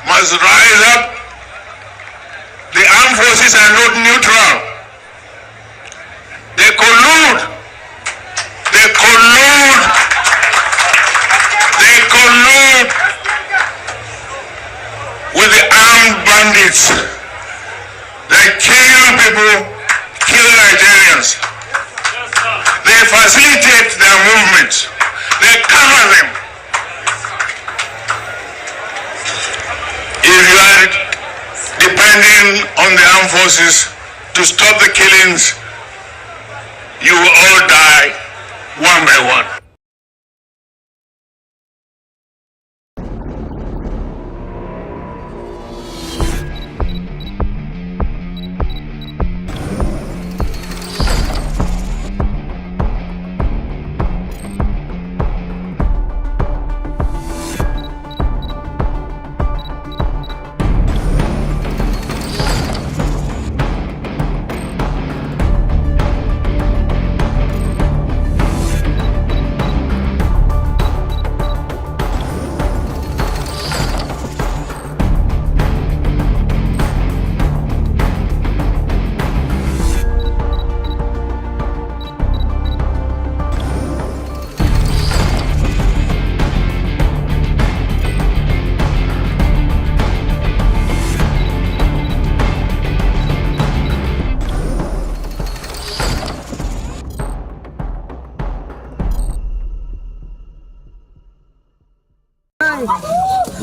must rise up. The armed forces are not neutral. They collude. They collude. They collude with the armed bandits. They kill people, kill Nigerians. They facilitate their movements. They cover them. If you are depending on the armed forces to stop the killings, you will all die one by one.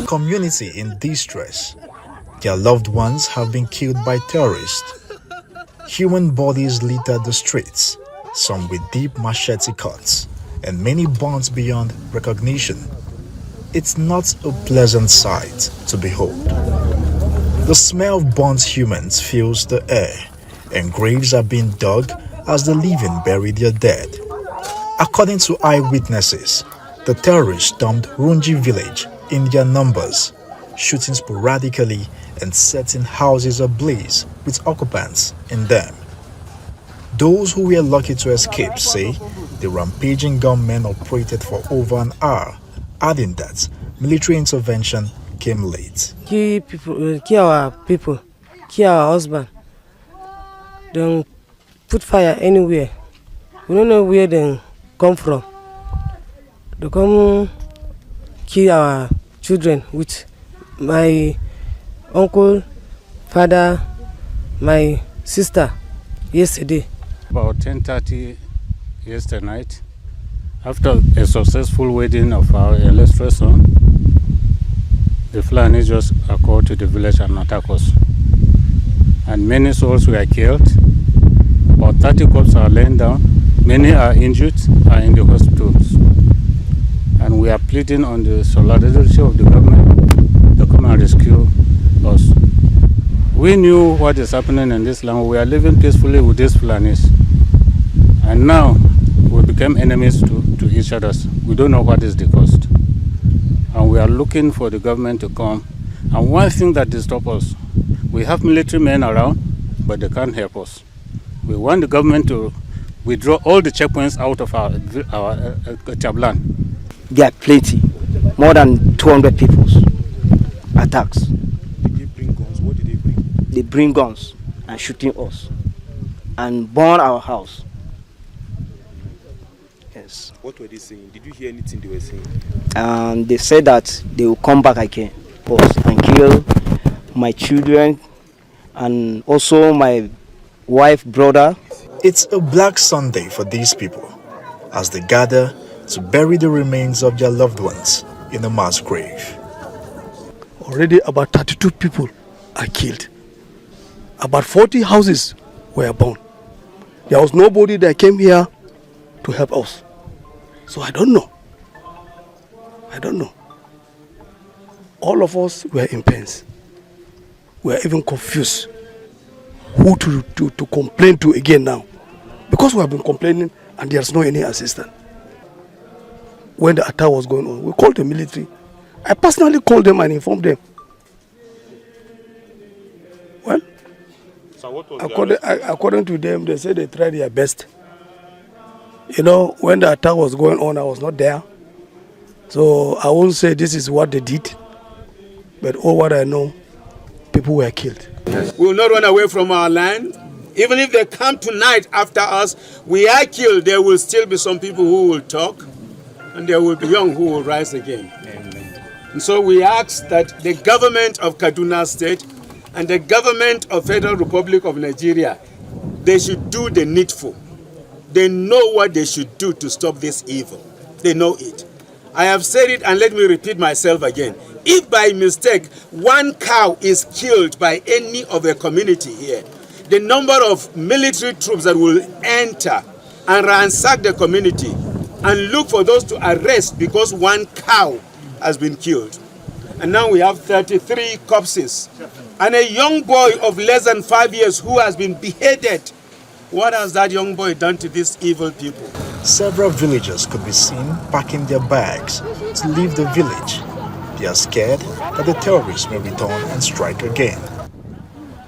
Community in distress. Their loved ones have been killed by terrorists. Human bodies litter the streets, some with deep machete cuts, and many burnt beyond recognition. It's not a pleasant sight to behold. The smell of burnt humans fills the air, and graves are being dug as the living bury their dead. According to eyewitnesses, the terrorists stormed Runji village in their numbers, shooting sporadically and setting houses ablaze with occupants in them. Those who were lucky to escape say the rampaging gunmen operated for over an hour, adding that military intervention came late. Kill our people, kill our husband. Don't put fire anywhere. We don't know where they come from. They come kill our children with my uncle, father, my sister yesterday. About 10:30 yesterday night, after a successful wedding of our illustrious son, the Fulani just occurred to the village and attacked us. And many souls were killed. About 30 corpses are laying down. Many are injured, are in the hospitals. And we are pleading on the solidarity of the government to come and rescue us. We knew what is happening in this land. We are living peacefully with these Fulanis. And now we became enemies to each other. We don't know what is the cost. And we are looking for the government to come. And one thing that disturbs us, we have military men around, but they can't help us. We want the government to withdraw all the checkpoints out of our Chablan. There are plenty, more than 200 people's attacks. Did they bring guns? What did they bring? They bring guns and shooting us and burn our house. Yes. What were they saying? Did you hear anything they were saying? They said that they will come back again and kill my children and also my wife, brother. It's a black Sunday for these people as they gather to bury the remains of their loved ones in a mass grave. Already about 32 people are killed. About 40 houses were burned. There was nobody that came here to help us. So I don't know. All of us were in pains. We are even confused who to complain to again now. Because we have been complaining and there's no any assistance. When the attack was going on, we called the military. I personally called them and informed them. Well, So what was according to them, they said they tried their best. You know, when the attack was going on, I was not there. So I won't say this is what they did. But all what I know, people were killed. We will not run away from our land. Even if they come tonight after us, we are killed, there will still be some people who will talk, and there will be young who will rise again. Amen. And so we ask that the government of Kaduna State and the government of Federal Republic of Nigeria, they should do the needful. They know what they should do to stop this evil. They know it. I have said it, and let me repeat myself again. If by mistake one cow is killed by any of the community here, the number of military troops that will enter and ransack the community and look for those to arrest because one cow has been killed. And now we have 33 corpses and a young boy of less than 5 years who has been beheaded. What has that young boy done to these evil people? Several villagers could be seen packing their bags to leave the village. They are scared that the terrorists may return and strike again.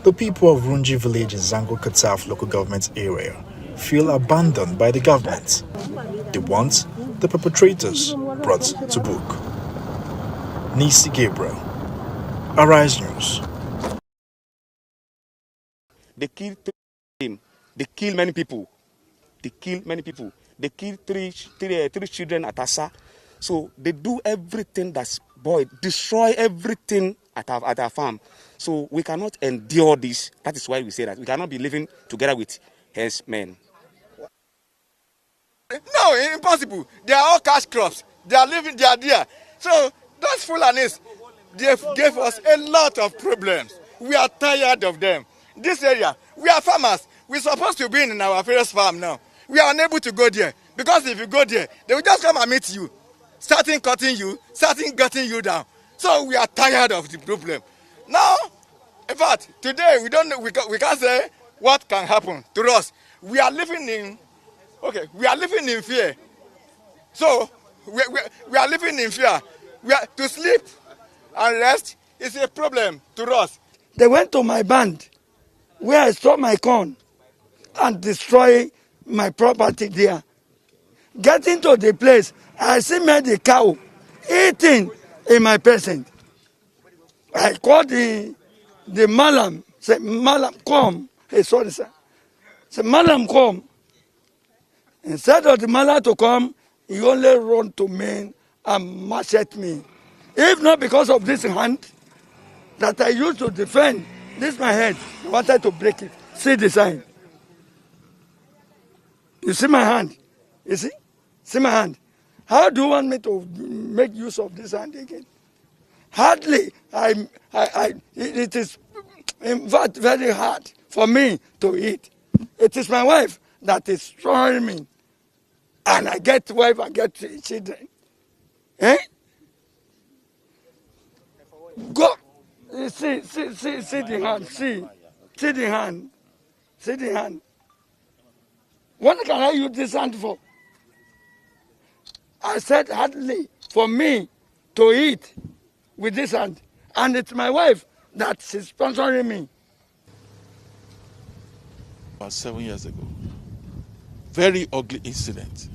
The people of Runji village in Zango Kataf local government area feel abandoned by the government. They want the perpetrators brought to book. Nisi Gabriel, Arise News. They killed him. They killed many people. They killed many people. They killed three children at Asa. So they do everything that's destroy everything at our farm. So we cannot endure this. That is why we say that we cannot be living together with herdsmen. No, impossible. They are all cash crops. They are living, they are there. So those Fulanis, they gave us a lot of problems. We are tired of them. This area, we are farmers. We're supposed to be in our parents' farm now. We are unable to go there because if you go there, they will just come and meet you, starting cutting you, starting gutting you down. So we are tired of the problem. Now, in fact, today we don't know, we can't say what can happen to us. We are living in, we are living in fear. So we are living in fear. To sleep and rest is a problem to us. They went to my band where I store my corn and destroy my property there. Getting to the place, I see the cow eating in my presence. I called the Malam, say, Malam, come. Hey, sorry, sir. Say, Malam, come. Instead of the Malam to come, he only run to me and machete me. If not because of this hand that I used to defend, this my head, I wanted to break it. See the sign. You see my hand? You see? See my hand? How do you want me to make use of this hand again? Hardly. It is, in fact, very hard for me to eat. It is my wife that is destroying me. And I get wife, I get children. Eh? Go. See the hand. See the hand. See the hand. What can I use this hand for? I said hardly for me to eat with this hand. And it's my wife that is sponsoring me. About 7 years ago. Very ugly incident.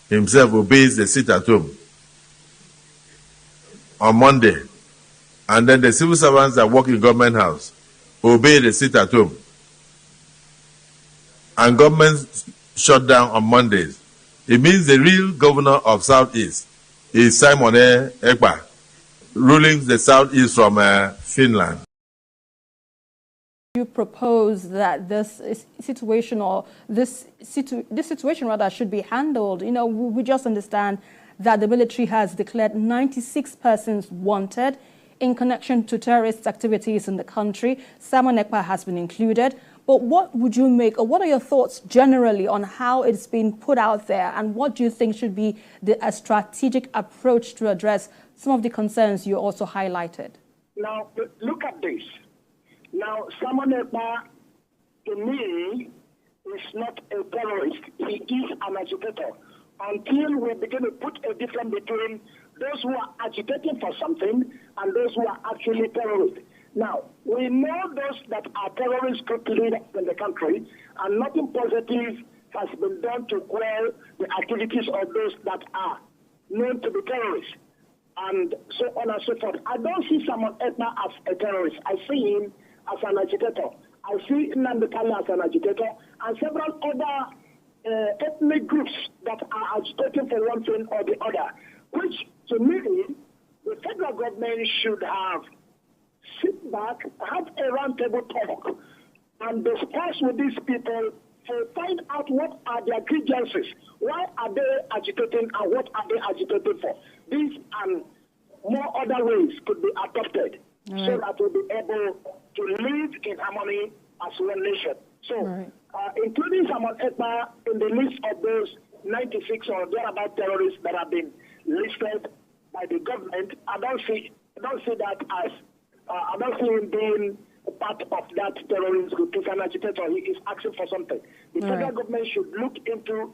Himself obeys the sit at home on Monday. And then the civil servants that work in government house obey the sit at home. And government shut down on Mondays. It means the real governor of Southeast is Simon Ekpa, ruling the Southeast from Finland. You propose that this situation, or this situation rather, should be handled. You know, we just understand that the military has declared 96 persons wanted in connection to terrorist activities in the country. Simon Ekpa has been included. But what would you make, or what are your thoughts generally on how it's been put out there, and what do you think should be a strategic approach to address some of the concerns you also highlighted? Now, look at this. Now, Simon Ekpa, to me, is not a terrorist. He is an agitator. Until we begin to put a difference between those who are agitating for something and those who are actually terrorists. Now, we know those that are terrorists quickly in the country, and nothing positive has been done to quell the activities of those that are known to be terrorists, and so on and so forth. I don't see Simon Ekpa as a terrorist. I see him as an agitator. I see Nnamdi Kanu as an agitator, and several other ethnic groups that are agitating for one thing or the other, which, to me, the federal government should have sit back, have a roundtable talk, and discuss with these people to find out what are their grievances, why are they agitating, and what are they agitating for. These and more other ways could be adopted so that we'll be able to live in harmony as one nation. So, including Simon Ekpa in the list of those 96 or thereabout terrorists that have been listed by the government, I don't see that as I don't see him being a part of that terrorist group. He's an agitator. He is asking for something. The federal government should look into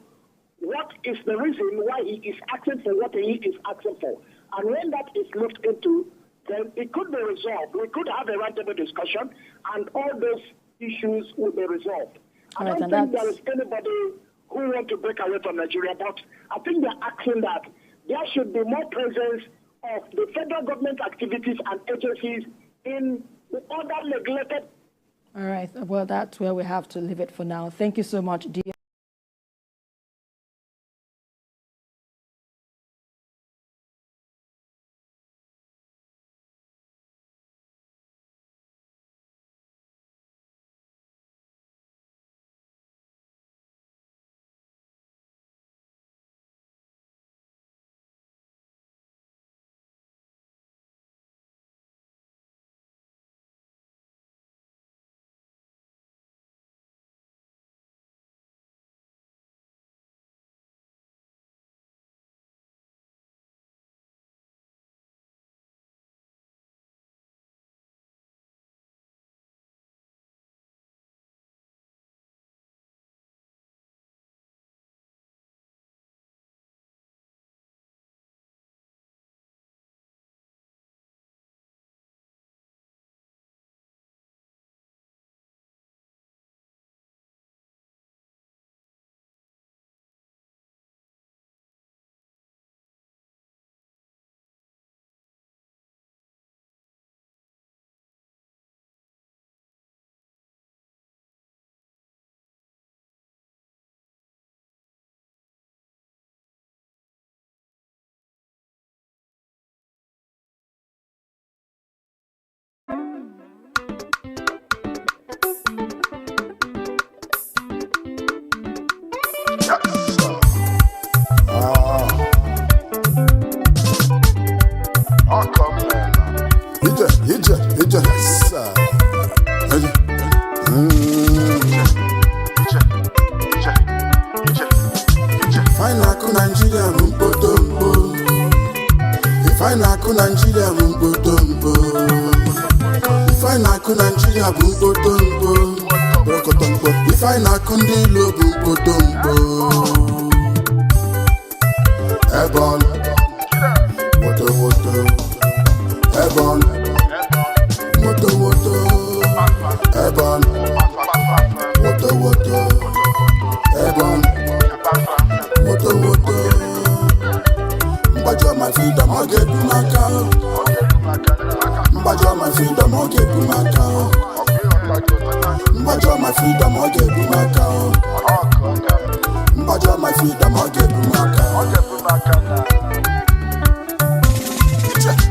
what is the reason why he is asking for what he is asking for. And when that is looked into, then it could be resolved. We could have a roundtable discussion, and all those issues will be resolved. I don't think there is anybody who wants to break away from Nigeria, but I think they're asking that there should be more presence of the federal government activities and agencies in the other neglected. All right. Well, that's where we have to leave it for now. Thank you so much, dear.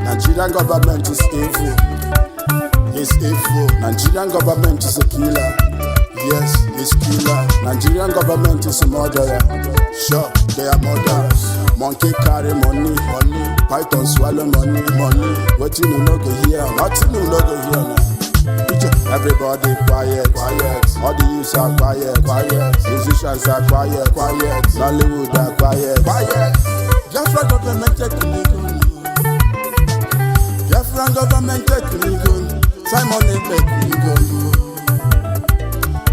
Nigerian government is evil. It's evil. Nigerian government is a killer. Yes, it's killer. Nigerian government is a murderer. Sure, they are murderers. Monkey carry money, money. Python swallow money, money. What you no go hear? What you no go hear now? Everybody quiet, quiet. All the youths are quiet, quiet. Musicians are quiet, quiet. Nollywood are quiet, quiet. Biafra government take me gun. Biafra government take me gun. Simon take me gun.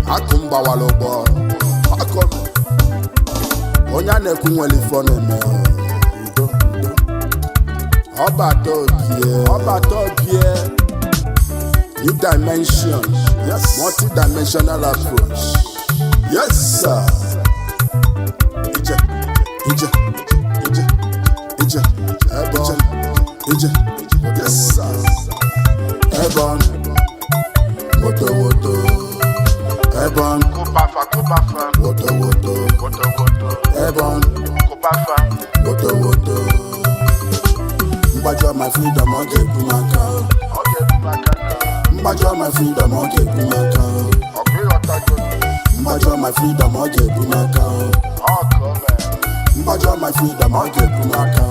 Akumba walobo. Akom. Onya neku nweli fone me. Oba topie. New dimension, yes, multi-dimensional approach. Yes, sir. Ija, Ija, Ija, Ebon, Ija, yes sir. Ebon, Woto Woto, Ebon, Kopafa, Woto Woto, Ebon, Kopafa, Woto Woto. Mbajo my freedom, okay, Pumaka. Mbajo my freedom, okay, Pumaka. Mbajo my freedom, okay, Pumaka. Mbajo my freedom, okay, Pumaka.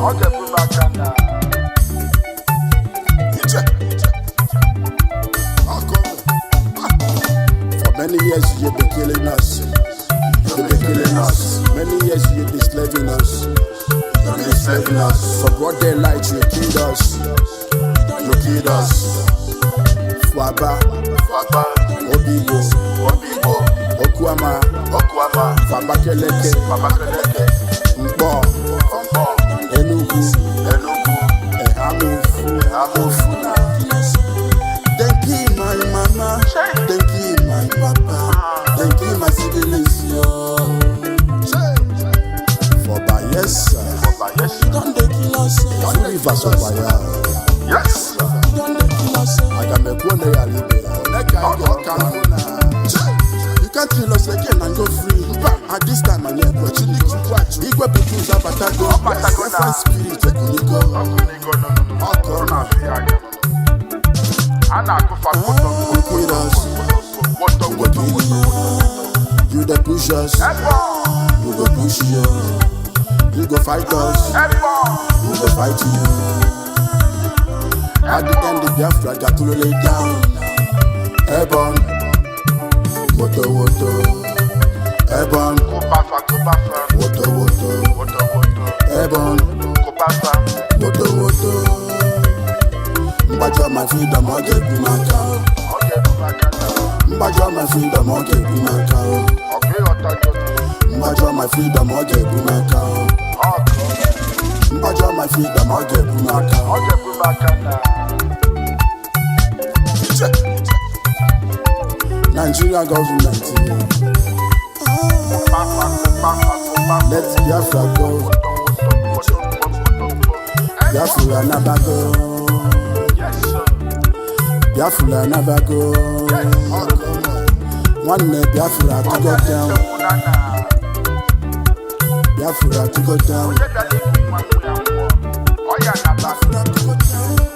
For many years you've been killing us. You've been killing us. Many years you've been slaving us. You've been slaving us. For broad daylight you killed us. You killed us. Fwaba, Obigo, Okuama, Fabakeleke, Mbo, Enugu, Ehamufu. Then kill my mama, then kill my papa, then kill my siblings, yo. For Bayesa, don't they kill us? Don't leave us over here. Yes, don't they kill us? I got me one day I live. You can't kill us again and go free. At this time, I'm here, but you need to watch. Equal people have attacked us. Different spirit, take on you you the push us, you go push you. You go fight us, you go fight you. At the end, the Biafra got to lay down. Ebon, Woto Woto, Ebon, Woto Woto, Ebon, Woto Woto. Mbajo my freedom, I'll get Pumaka. Mbajo my freedom, I'll get Pumaka. Mbajo my freedom, I'll get Pumaka. Mbajo my freedom, I'll get Pumaka. Nigeria government, let Biafra go. Biafra never go. Biafra never go. One day Biafra to go down. Biafra to go down.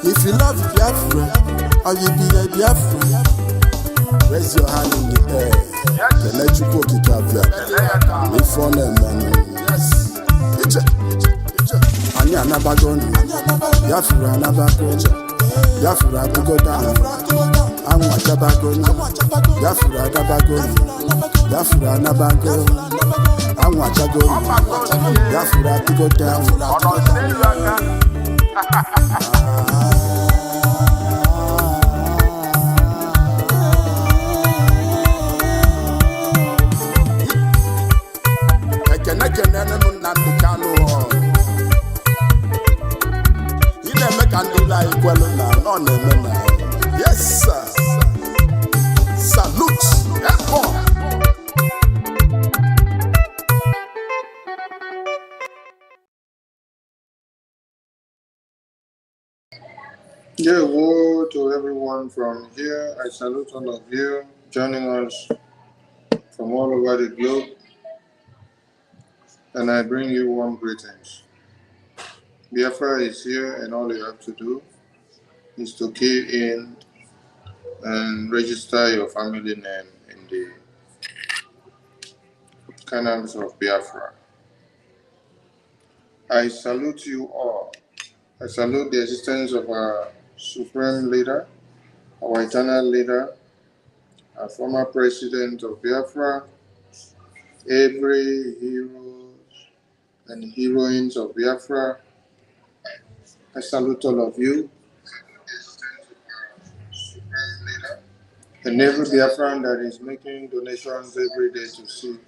If you love Biafra, or you be a Biafra, raise your hand in the air. The let you go to Biafra. Me for them, man. Yes. Anya nabagon. Biafra nabagon. Biafra to go down. Anwa chabagon. Biafra nabagon. Biafra nabagon. Anwa chagon. Biafra to go down. Yes, sir. Salute. Yeah, hello to everyone from here. I salute all of you joining us from all over the globe, and I bring you warm greetings. Biafra is here, and all you have to do is to key in and register your family name in the canals of Biafra. I salute you all. I salute the existence of our supreme leader, our eternal leader, our former president of Biafra, every hero and heroines of Biafra. I salute all of you. And every Biafran that is making donations every day to see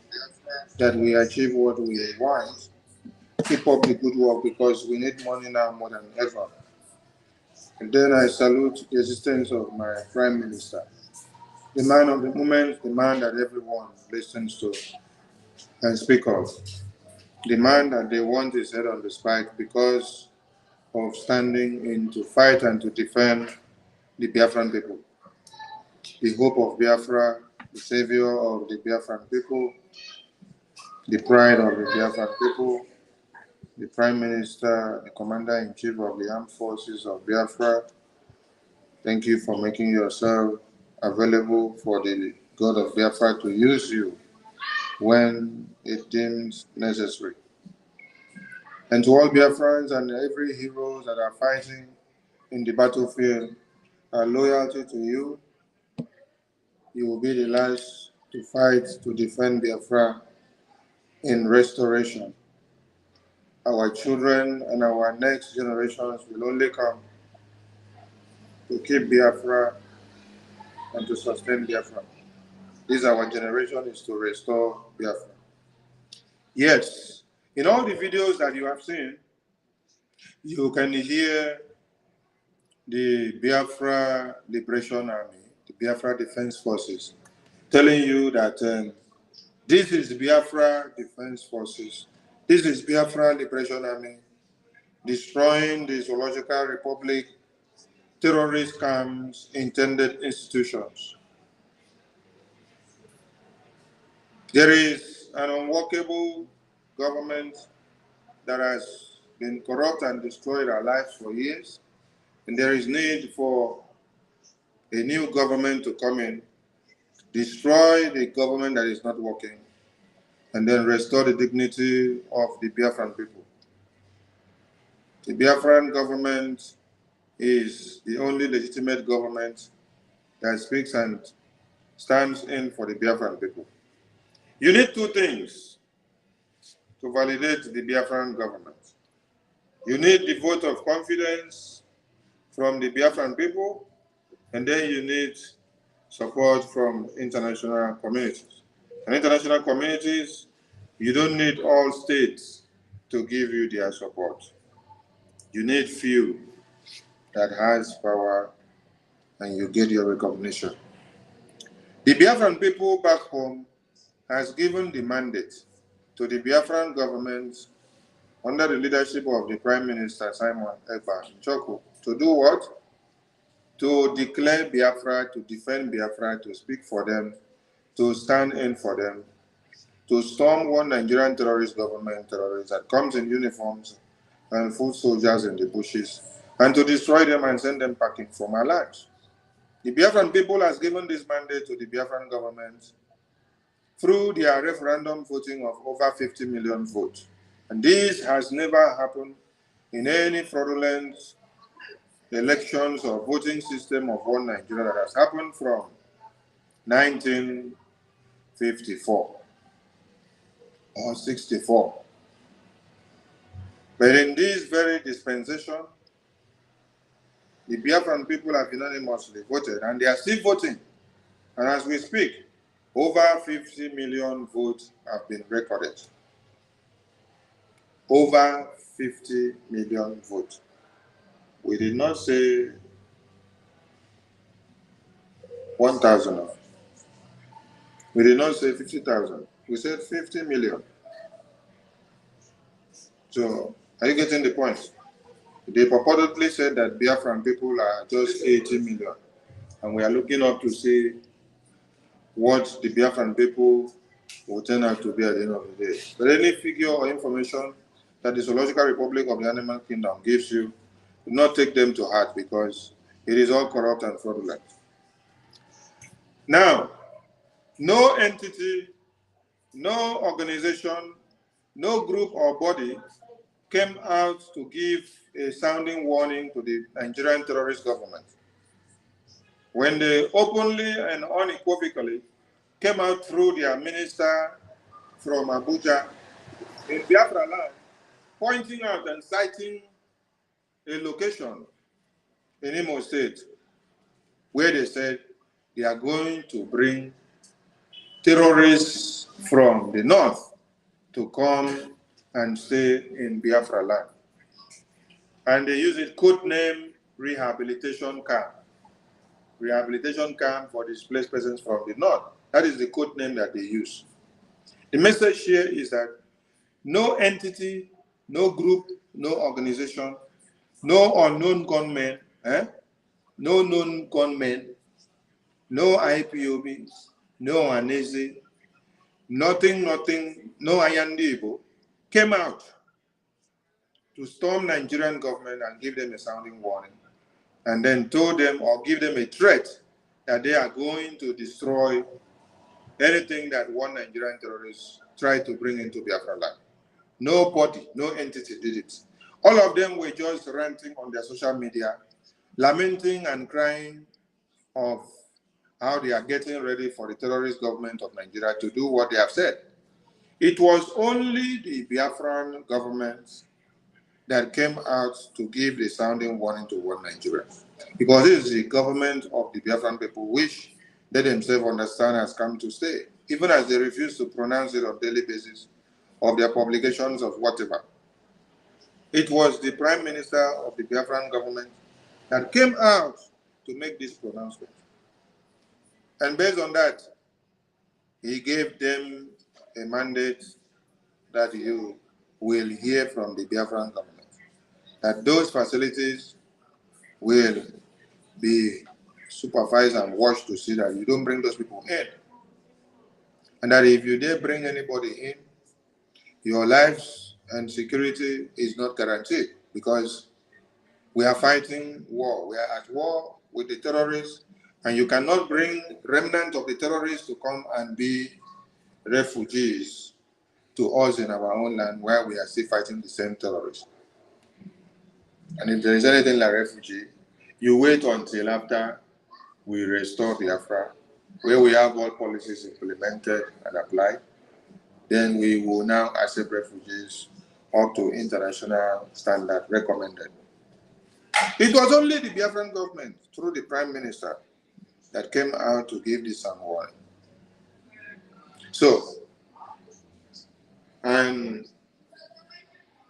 that we achieve what we want. Keep up the good work because we need money now more than ever. And then I salute the existence of my Prime Minister, the man of the moment, the man that everyone listens to and speak of. The man that they want is head on the spike because of standing in to fight and to defend the Biafran people. The hope of Biafra, the savior of the Biafran people, the pride of the Biafran people, the Prime Minister, the Commander-in-Chief of the Armed Forces of Biafra. Thank you for making yourself available for the God of Biafra to use you when it deems necessary. And to all Biafrans and every hero that are fighting in the battlefield, our loyalty to you, you will be the last to fight to defend Biafra in restoration. Our children and our next generations will only come to keep Biafra and to sustain Biafra. This our generation is to restore Biafra. Yes, in all the videos that you have seen, you can hear the Biafra Liberation Army, the Biafra Defense Forces, telling you that this is Biafra Defense Forces, this is Biafra Liberation Army, destroying the Zoological Republic, terrorist camps, intended institutions. There is an unworkable government that has been corrupt and destroyed our lives for years, and there is need for a new government to come in, destroy the government that is not working, and then restore the dignity of the Biafran people. The Biafran government is the only legitimate government that speaks and stands in for the Biafran people. You need two things to validate the Biafran government. You need the vote of confidence from the Biafran people, and then you need support from international communities. And international communities, you don't need all states to give you their support. You need few that has power, and you get your recognition. The Biafran people back home has given the mandate to the Biafran government under the leadership of the Prime Minister Simon Ekpa Njoku to do what? To declare Biafra, to defend Biafra, to speak for them, to stand in for them, to storm one Nigerian terrorist government terrorist that comes in uniforms and foot soldiers in the bushes, and to destroy them and send them packing from our lands. The Biafran people has given this mandate to the Biafran government through their referendum voting of over 50 million votes. And this has never happened in any fraudulent elections or voting system of one Nigeria that has happened from 1954 or 64. But in this very dispensation, the Biafran people have unanimously voted, and they are still voting. And as we speak, over 50 million votes have been recorded. Over 50 million votes. We did not say 1,000. We did not say 50,000. We said 50 million. So, are you getting the point? They purportedly said that Biafran people are just 80 million. And we are looking up to see what the Biafran people will turn out to be at the end of the day. But any figure or information that the Zoological Republic of the Animal Kingdom gives you, do not take them to heart, because it is all corrupt and fraudulent. Now, no entity, no organization, no group or body came out to give a sounding warning to the Nigerian terrorist government when they openly and unequivocally came out through their minister from Abuja in Biafralands, pointing out and citing a location in Imo State where they said they are going to bring terrorists from the north to come and stay in Biafraland. And they use it code name rehabilitation camp. Rehabilitation camp for displaced persons from the north. That is the code name that they use. The message here is that No entity, no group, no organization, no unknown gunmen, no known gunmen, no IPOBs, no Anese, nothing, no Ayandibo came out to storm Nigerian government and give them a sounding warning, and then told them or give them a threat that they are going to destroy anything that one Nigerian terrorist tried to bring into Biafraland. Nobody, no entity did it. All of them were just ranting on their social media, lamenting and crying of how they are getting ready for the terrorist government of Nigeria to do what they have said. It was only the Biafran government that came out to give the sounding warning to one Nigeria. Because it is the government of the Biafran people which they themselves understand has come to stay, even as they refuse to pronounce it on daily basis of their publications of whatever. It was the Prime Minister of the Biafran government that came out to make this pronouncement. And based on that, he gave them a mandate that you will hear from the Biafran government, that those facilities will be supervised and watched to see that you don't bring those people in. And that if you dare bring anybody in, your lives and security is not guaranteed, because we are fighting war. We are at war with the terrorists, and you cannot bring remnants of the terrorists to come and be refugees to us in our own land where we are still fighting the same terrorists. And if there is anything like refugee, you wait until after we restore Biafra, where we have all policies implemented and applied, then we will now accept refugees up to international standard recommended. It was only the Biafran government, through the Prime Minister, that came out to give this some warning. So, and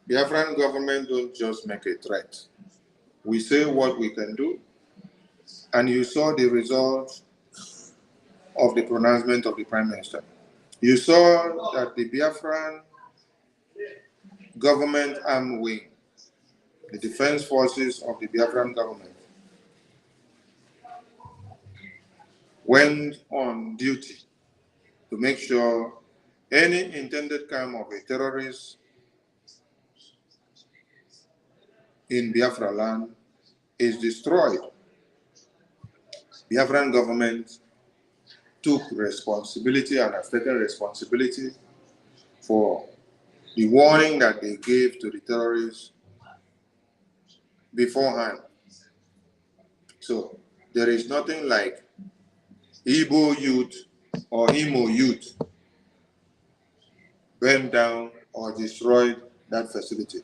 Biafran government don't just make a threat. We say what we can do, and you saw the result of the pronouncement of the Prime Minister. You saw that the Biafran government armed wing, the defense forces of the Biafran government, went on duty to make sure any intended camp of a terrorist in Biafra land is destroyed. Biafran government took responsibility and has taken responsibility for the warning that they gave to the terrorists beforehand. So there is nothing like Igbo youth or Imo youth burned down or destroyed that facility.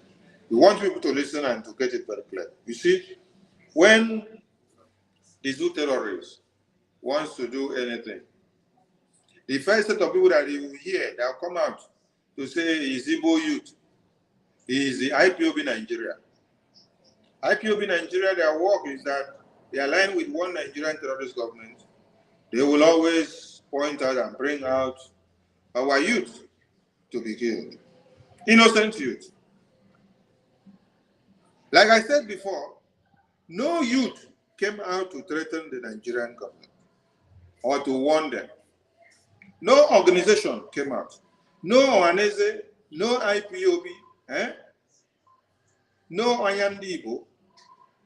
We want people to listen and to get it very clear. You see, when the zoo terrorist wants to do anything, the first set of people that you hear that will come out to say is Igbo youth, is the IPOB Nigeria. IPOB Nigeria, their work is that they align with one Nigerian terrorist government. They will always point out and bring out our youth to be killed. Innocent youth. Like I said before, no youth came out to threaten the Nigerian government or to warn them. No organization came out. No Anese, no IPOB, no Ayandibo,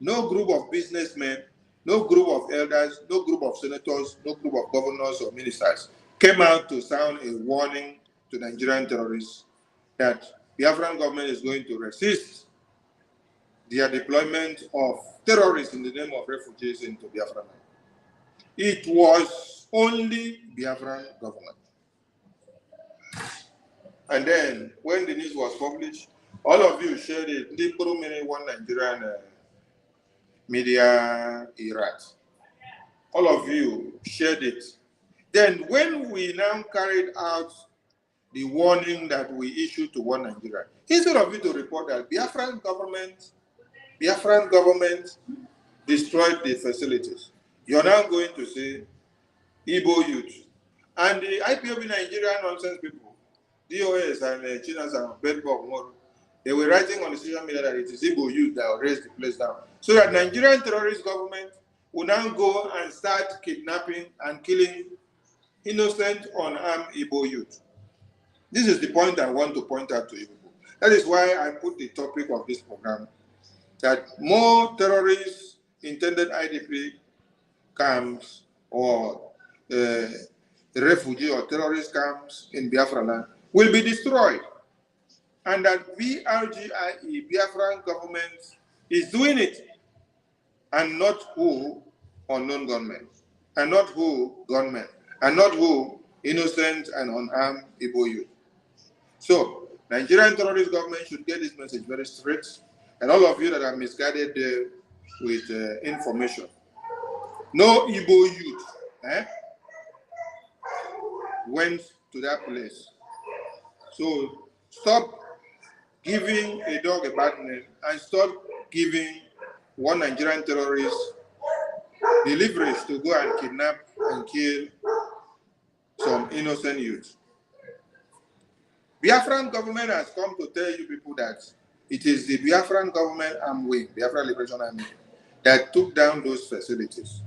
no group of businessmen, no group of elders, no group of senators, no group of governors or ministers came out to sound a warning to Nigerian terrorists that the Biafran government is going to resist their deployment of terrorists in the name of refugees into Biafra. It was only Biafran government. And then when the news was published, all of you shared it. The one Nigerian media Iraq. All of you shared it. Then when we now carried out the warning that we issued to one Nigeria, instead of you to report that Biafran government destroyed the facilities, you're now going to say Igbo youth and the IPOB Nigerian nonsense people DOS and Chinas and Bedbug Moro, they were writing on the social media that it is Igbo youth that will raise the place down. So that Nigerian terrorist government will now go and start kidnapping and killing innocent, unarmed Igbo youth. This is the point I want to point out to you people. That is why I put the topic of this program, that more terrorists, intended IDP camps or refugee or terrorist camps in Biafraland will be destroyed. And that BRGIE, Biafran government, is doing it. And not who unknown gunmen. And not who gunmen. And not who innocent and unarmed Igbo youth. So, Nigerian terrorist government should get this message very straight. And all of you that are misguided with information. No Igbo youth went to that place. So, stop giving a dog a bad name and stop giving one Nigerian terrorist the leverage to go and kidnap and kill some innocent youth. Biafran government has come to tell you people that it is the Biafran government armed wing, Biafra Liberation Army, that took down those facilities.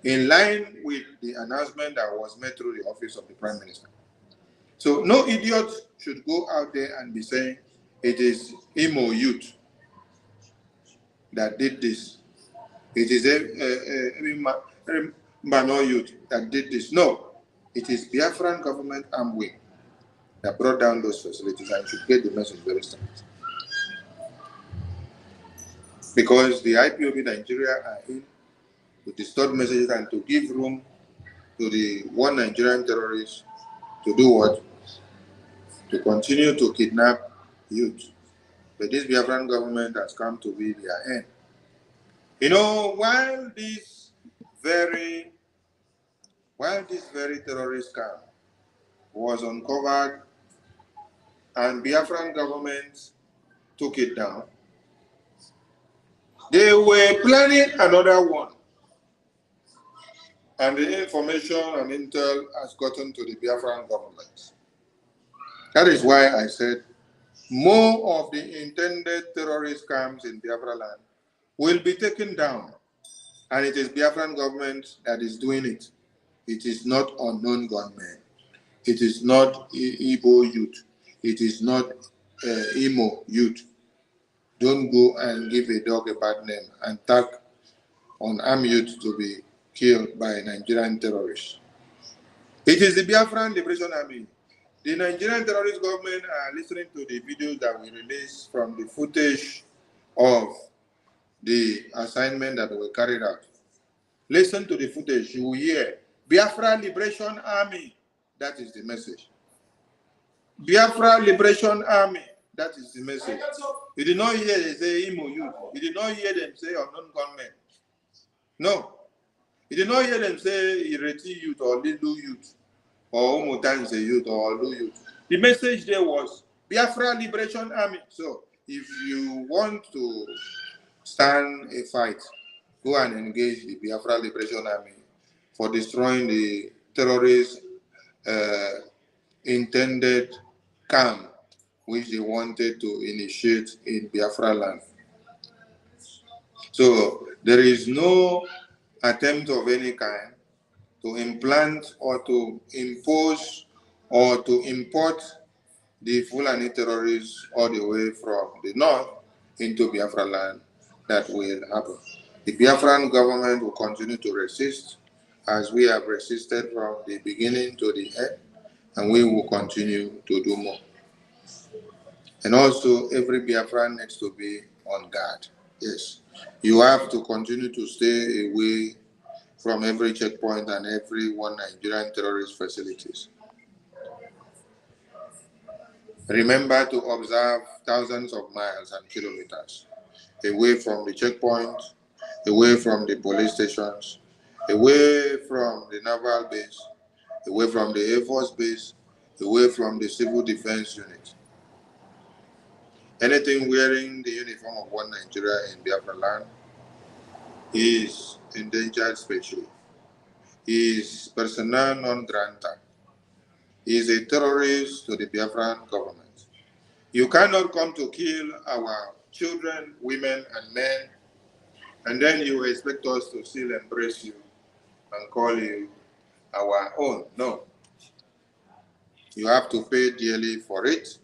In line with the announcement that was made through the office of the Prime Minister. So no idiot should go out there and be saying it is Imo youth that did this. It is a Mano youth that did this. No, it is Biafran government armed wing that brought down those facilities, and should get the message very straight. Because the IPOB Nigeria are in to distort messages and to give room to the one Nigerian terrorist to do what? To continue to kidnap youth. But this Biafran government has come to be their end. You know, while this very terrorist camp was uncovered and Biafran government took it down, they were planning another one. And the information and intel has gotten to the Biafran government. That is why I said more of the intended terrorist camps in Biafraland will be taken down. And it is Biafran government that is doing it. It is not unknown gunmen. It is not Igbo youth. It is not Imo youth. Don't go and give a dog a bad name and tag unarmed youth to be killed by Nigerian terrorists. It is the Biafran Liberation Army. The Nigerian terrorist government are listening to the videos that we released from the footage of the assignment that were carried out. Listen to the footage, you will hear Biafra Liberation Army. That is the message. Biafra Liberation Army. That is the message. You did not hear them say Imo youth. You did not hear them say unknown gunmen. No. You did not hear them say Ireti youth or Lilu youth or Umutanze youth or Olu youth. The message there was Biafra Liberation Army. So if you want to stand a fight, go and engage the Biafra Liberation Army for destroying the terrorist intended camp which they wanted to initiate in Biafra land. So there is no attempt of any kind to implant or to impose or to import the Fulani terrorists all the way from the north into Biafra land. That will happen. The Biafran government will continue to resist as we have resisted from the beginning to the end, and we will continue to do more. And also, every Biafran needs to be on guard. Yes, you have to continue to stay away from every checkpoint and every one Nigerian terrorist facilities. Remember to observe thousands of miles and kilometers away from the checkpoint, away from the police stations, away from the naval base, away from the Air Force base, away from the civil defense unit. Anything wearing the uniform of one Nigeria in Biafra land is endangered species, is persona non grata. is a terrorist to the Biafran government. You cannot come to kill our children, women, and men, and then you expect us to still embrace you and call you our own. No. You have to pay dearly for it,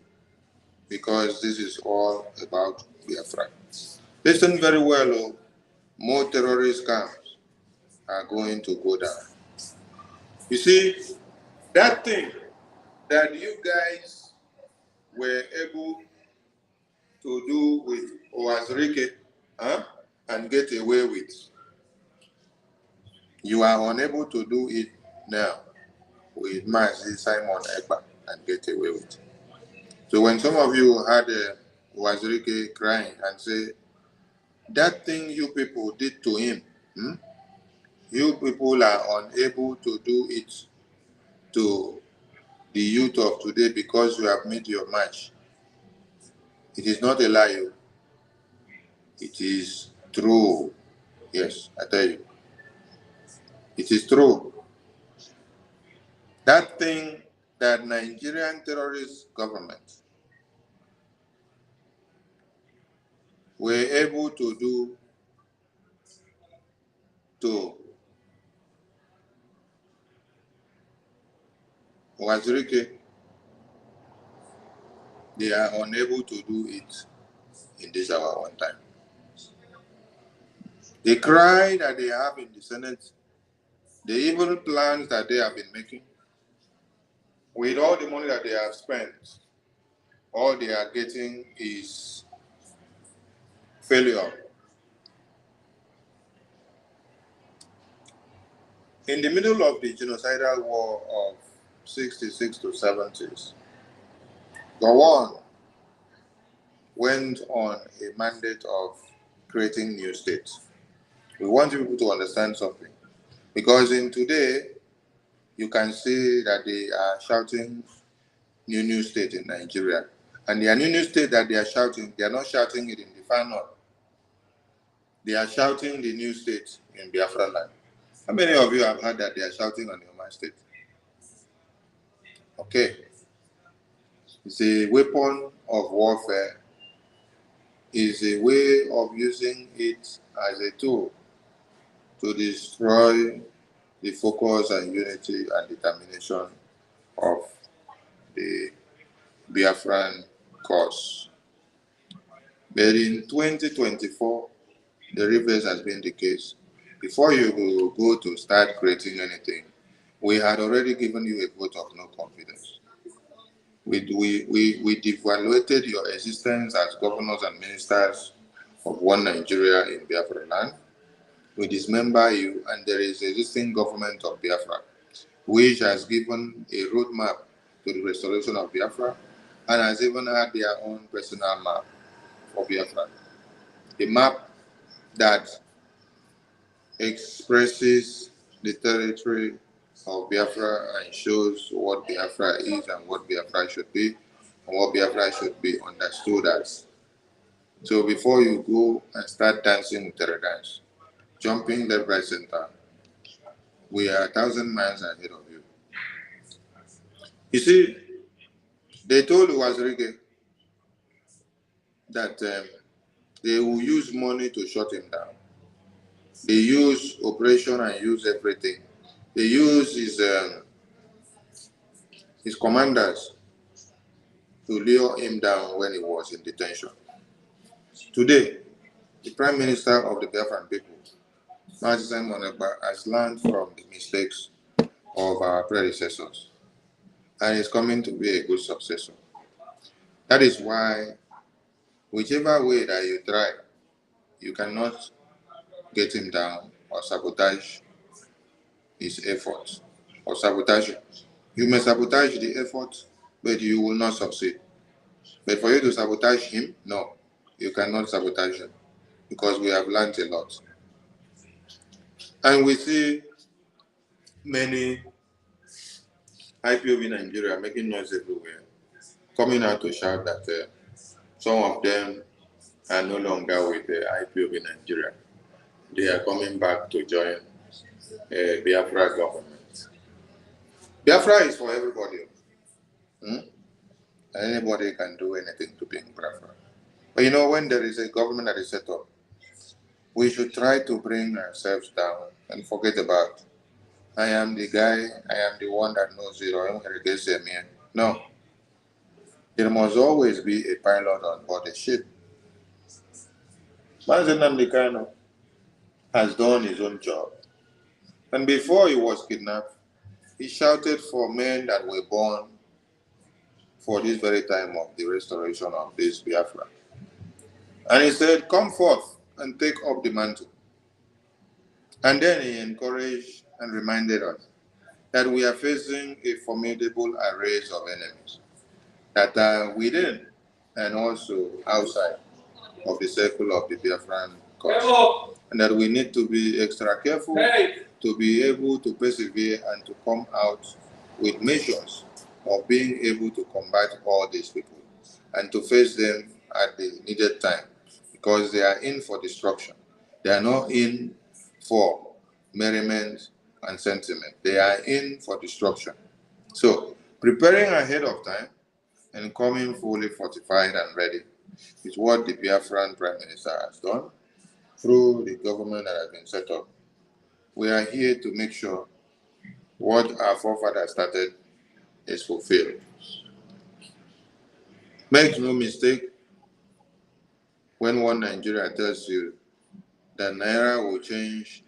because this is all about Biafra. Listen very well, oh, more terrorist camps are going to go down. You see, that thing that you guys were able to do with Oazrike and get away with, you are unable to do it now with Mazi Simon Ekpa and get away with it. So when some of you had Oazrike crying and say, that thing you people did to him, you people are unable to do it to the youth of today because you have made your match. It is not a lie. It is true. Yes, I tell you. It is true. That thing that Nigerian terrorist government were able to do to Wazirike, they are unable to do it in this our one time. The cry that they have in the Senate, the evil plans that they have been making, with all the money that they have spent, all they are getting is failure. In the middle of the genocidal war of 66 to 70s, Gowon went on a mandate of creating new states. We want people to understand something, because in today, you can see that they are shouting new state in Nigeria. And the new state that they are shouting, they are not shouting it in the far north. They are shouting the new state in Biafraland. How many of you have heard that they are shouting on your own state? Okay. It's a weapon of warfare. It's a way of using it as a tool to destroy the focus and unity and determination of the Biafran cause. But in 2024, the reverse has been the case. Before you go to start creating anything, we had already given you a vote of no confidence. We devaluated your existence as governors and ministers of one Nigeria in Biafraland. We dismember you, and there is an existing government of Biafra, which has given a roadmap to the restoration of Biafra, and has even had their own personal map for Biafra. A map that expresses the territory of Biafra and shows what Biafra is and what Biafra should be, and what Biafra should be understood as. So before you go and start dancing with terror dance, jumping left, right, center, we are 1,000 miles ahead of you. You see, they told Wazirike that they will use money to shut him down. They use operation and use everything. They use his commanders to lure him down when he was in detention. Today, the Prime Minister of the Biafran people, Simon Ekpa, has learned from the mistakes of our predecessors and is coming to be a good successor. That is why, whichever way that you try, you cannot get him down or sabotage his efforts or sabotage him. You may sabotage the effort, but you will not succeed. But for you to sabotage him, no, you cannot sabotage him, because we have learned a lot. And we see many IPOB in Nigeria making noise everywhere, coming out to shout that some of them are no longer with the IPOB in Nigeria. They are coming back to join Biafra government. Biafra is for everybody. and anybody can do anything to bring Biafra. But you know, when there is a government that is set up, we should try to bring ourselves down and forget about, I am the guy, I am the one that knows it, or I'm going to get them here. No. There must always be a pilot on board a ship. Mazen Namdekano has done his own job. And before he was kidnapped, he shouted for men that were born for this very time of the restoration of this Biafra. And he said, come forth and take up the mantle. And then he encouraged and reminded us that we are facing a formidable array of enemies that are within and also outside of the circle of the Biafran cause. And that we need to be extra careful to be able to persevere and to come out with measures of being able to combat all these people and to face them at the needed time, because they are in for destruction. They are not in for merriment and sentiment. They are in for destruction. So, preparing ahead of time and coming fully fortified and ready is what the Biafran Prime Minister has done through the government that has been set up. We are here to make sure what our forefathers started is fulfilled. Make no mistake, when one Nigeria tells you that Naira will change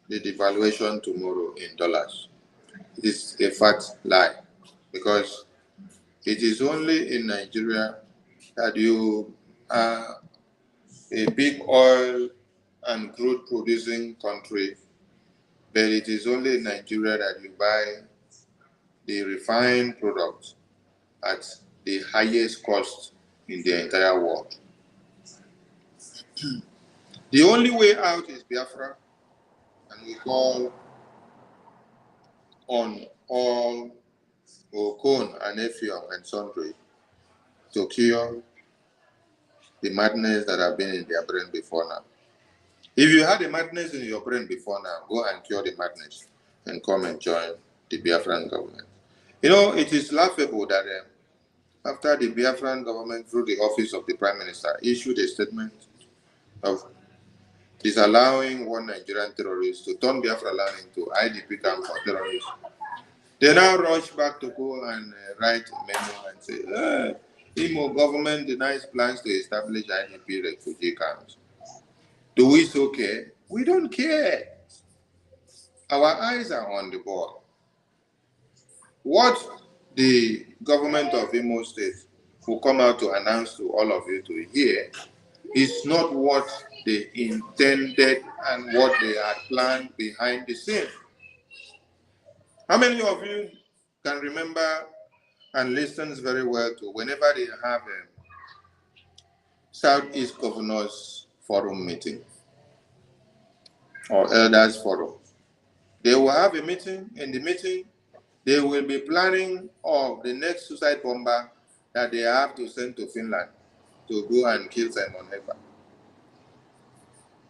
the devaluation tomorrow in dollars, it is a fat lie, because it is only in Nigeria that you are a big oil and crude producing country, but it is only in Nigeria that you buy the refined products at the highest cost in the entire world. The only way out is Biafra, and we call on all Okon and Efiong and Sundry to cure the madness that have been in their brain before now. If you had a madness in your brain before now, go and cure the madness and come and join the Biafran government. You know, it is laughable that after the Biafran government, through the office of the Prime Minister, issued a statement of disallowing one Nigerian terrorist to turn Biafraland into IDP camp for terrorists, they now rush back to go and write a memo and say, Imo government denies plans to establish IDP refugee camps. Do we so care? We don't care. Our eyes are on the ball. What the government of Imo State will come out to announce to all of you to hear is not what they intended and what they had planned behind the scene. How many of you can remember and listens very well to whenever they have a Southeast Governors Forum meeting or Elders Forum? They will have a meeting. In the meeting, they will be planning of the next suicide bomber that they have to send to Finland to go and kill Simon Ekpa.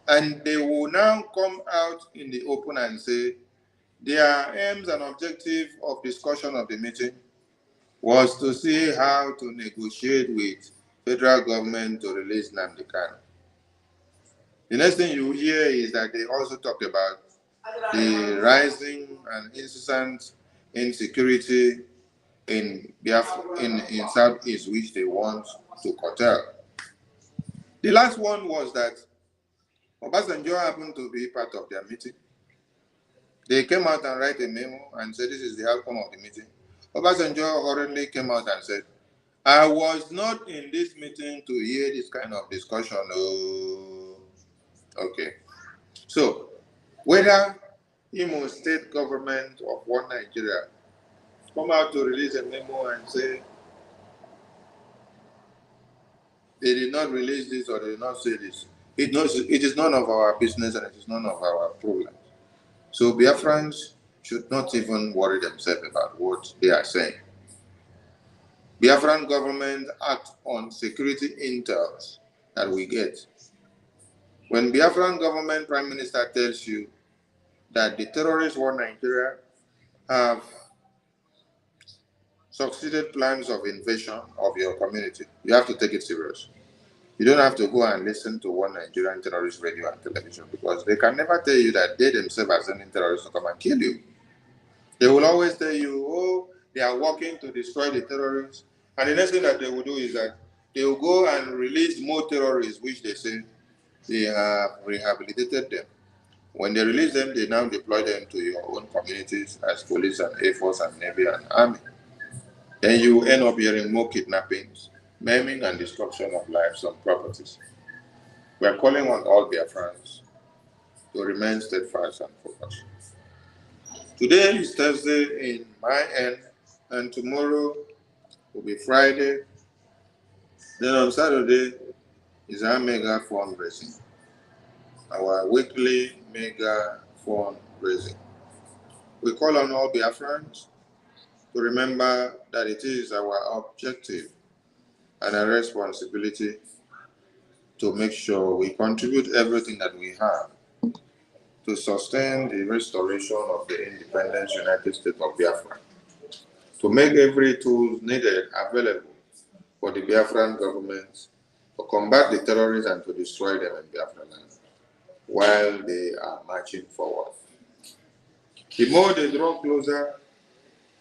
And they will now come out in the open and say their aims and objective of discussion of the meeting was to see how to negotiate with federal government to release Nnamdi Kanu. The next thing you hear is that they also talked about the rising and incessant insecurity in Southeast, which they want to curtail. The last one was that Obasanjo happened to be part of their meeting. They came out and write a memo and said this is the outcome of the meeting. Obasanjo hurriedly came out and said, I was not in this meeting to hear this kind of discussion. Oh, okay. So, whether Imo State government of one Nigeria come out to release a memo and say they did not release this or they did not say this, it is none of our business and it is none of our problem. So Biafrans should not even worry themselves about what they are saying. Biafran government act on security intels that we get. When Biafran government Prime Minister tells you that the terrorists war Nigeria have succeeded plans of invasion of your community, you have to take it serious. You don't have to go and listen to one Nigerian terrorist radio and television, because they can never tell you that they themselves are sending terrorists to come and kill you. They will always tell you, oh, they are working to destroy the terrorists. And the next thing that they will do is that they will go and release more terrorists, which they say they have rehabilitated them. When they release them, they now deploy them to your own communities as police and Air Force and Navy and Army. Then you end up hearing more kidnappings, maiming and destruction of lives and properties. We are calling on all Biafrans to remain steadfast and focused. Today is Thursday in my end, and tomorrow will be Friday. Then on Saturday is our mega fundraising, our weekly mega fundraising. We call on all Biafrans to remember that it is our objective and our responsibility to make sure we contribute everything that we have to sustain the restoration of the independent United States of Biafra, to make every tool needed available for the Biafran government to combat the terrorists and to destroy them in Biafralands while they are marching forward. The more they draw closer,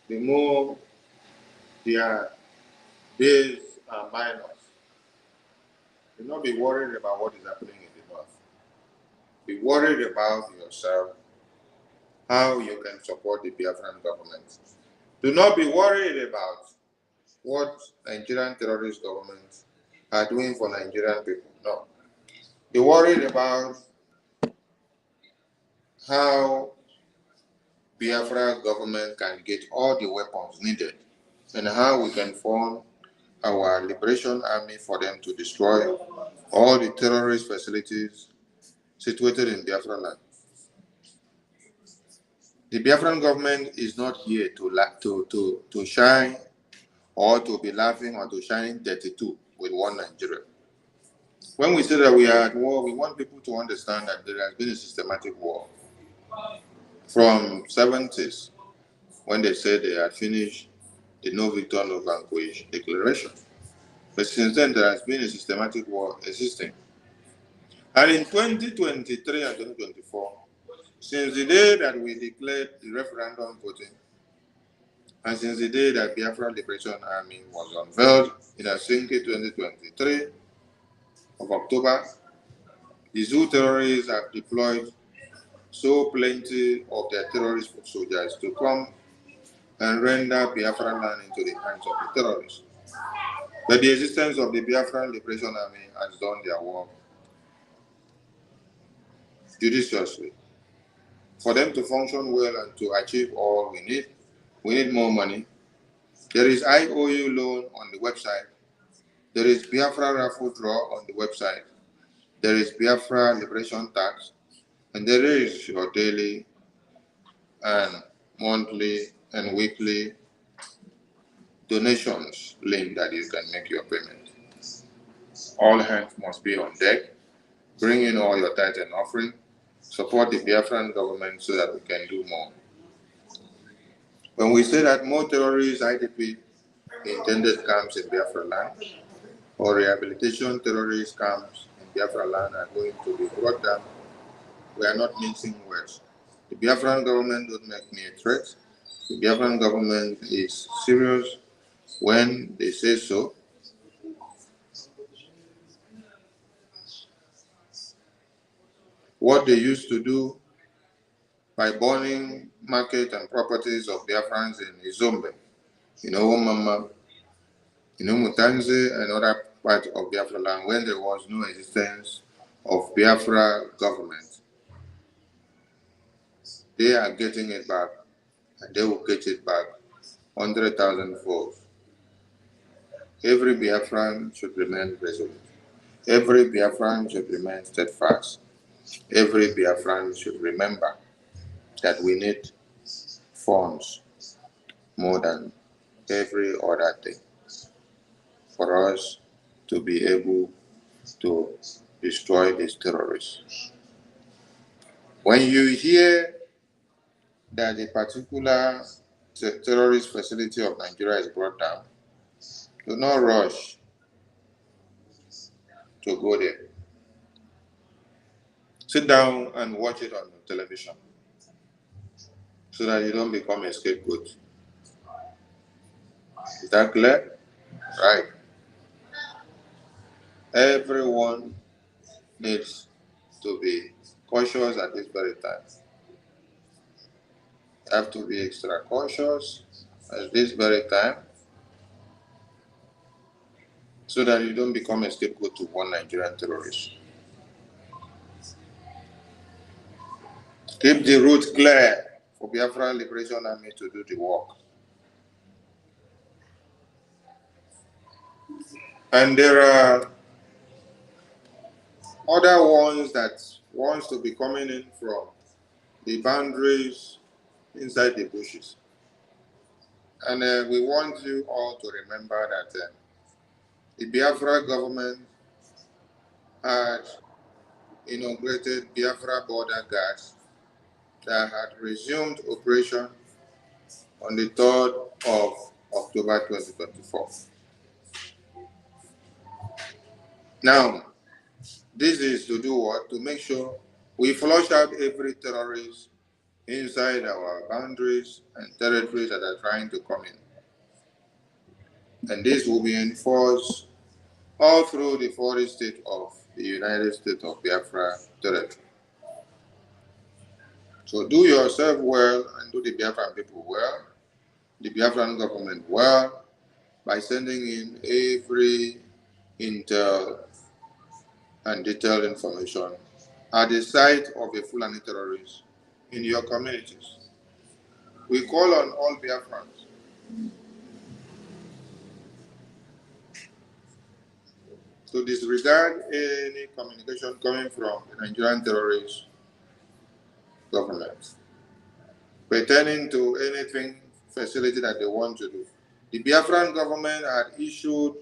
the more their days are minus. Do not be worried about what is happening in the north. Be worried about yourself, how you can support the Biafran government. Do not be worried about what Nigerian terrorist governments are doing for Nigerian people. No. Be worried about how Biafra government can get all the weapons needed and how we can form our liberation army for them to destroy all the terrorist facilities situated in Biafraland. The Biafran government is not here to shine or to be laughing or to shine 32 with one Nigeria. When we say that we are at war, we want people to understand that there has been a systematic war from 70s when they said they had finished the no victor, no vanquish declaration. But since then, there has been a systematic war existing. And in 2023 and 2024, since the day that we declared the referendum voting, and since the day that Biafra Liberation Army was unveiled in Helsinki 2023 of October, the zoo terrorists have deployed so plenty of their terrorist soldiers to come and render Biafraland into the hands of the terrorists. But the existence of the Biafra Liberation Army has done their work judiciously. For them to function well and to achieve all we need more money. There is IOU loan on the website. There is Biafra raffle draw on the website. There is Biafra Liberation Tax. And there is your daily and monthly and weekly donations link that you can make your payment. All hands must be on deck. Bring in all your tithe and offering. Support the Biafran government so that we can do more. When we say that more terrorist IDP intended camps in Biafraland or rehabilitation terrorist camps in Biafraland are going to be brought down, we are not mincing words. The Biafran government don't make me a threat. The Biafran government is serious when they say so. What they used to do by burning market and properties of Biafrans in Izombe, in Owomama, in Umutanze, and other parts of Biafra land when there was no existence of Biafra government. They are getting it back, and they will get it back 100,000 fold. Every Biafran should remain resolute. Every Biafran should remain steadfast. Every Biafran should remember that we need funds more than every other thing for us to be able to destroy these terrorists. When you hear that a particular the terrorist facility of Nigeria is brought down, do not rush to go there. Sit down and watch it on television so that you don't become a scapegoat. Is that clear? Right. Everyone needs to be cautious at this very time. You have to be extra cautious at this very time so that you don't become a scapegoat to one Nigerian terrorist. Keep the route clear for Biafra Liberation Army to do the work. And there are other ones that wants to be coming in from the boundaries inside the bushes. And we want you all to remember that the Biafra government had inaugurated Biafra border guards that had resumed operation on the 3rd of October 2024. Now, this is to do what? To make sure we flush out every terrorist inside our boundaries and territories that are trying to come in. And this will be enforced all through the 40 states of the United States of Biafra territory. So do yourself well and do the Biafran people well, the Biafran government well, by sending in every intel and detailed information at the site of a Fulani terrorist in your communities. We call on all Biafrans to disregard any communication coming from the Nigerian terrorist government pertaining to anything facility that they want to do. The Biafran government had issued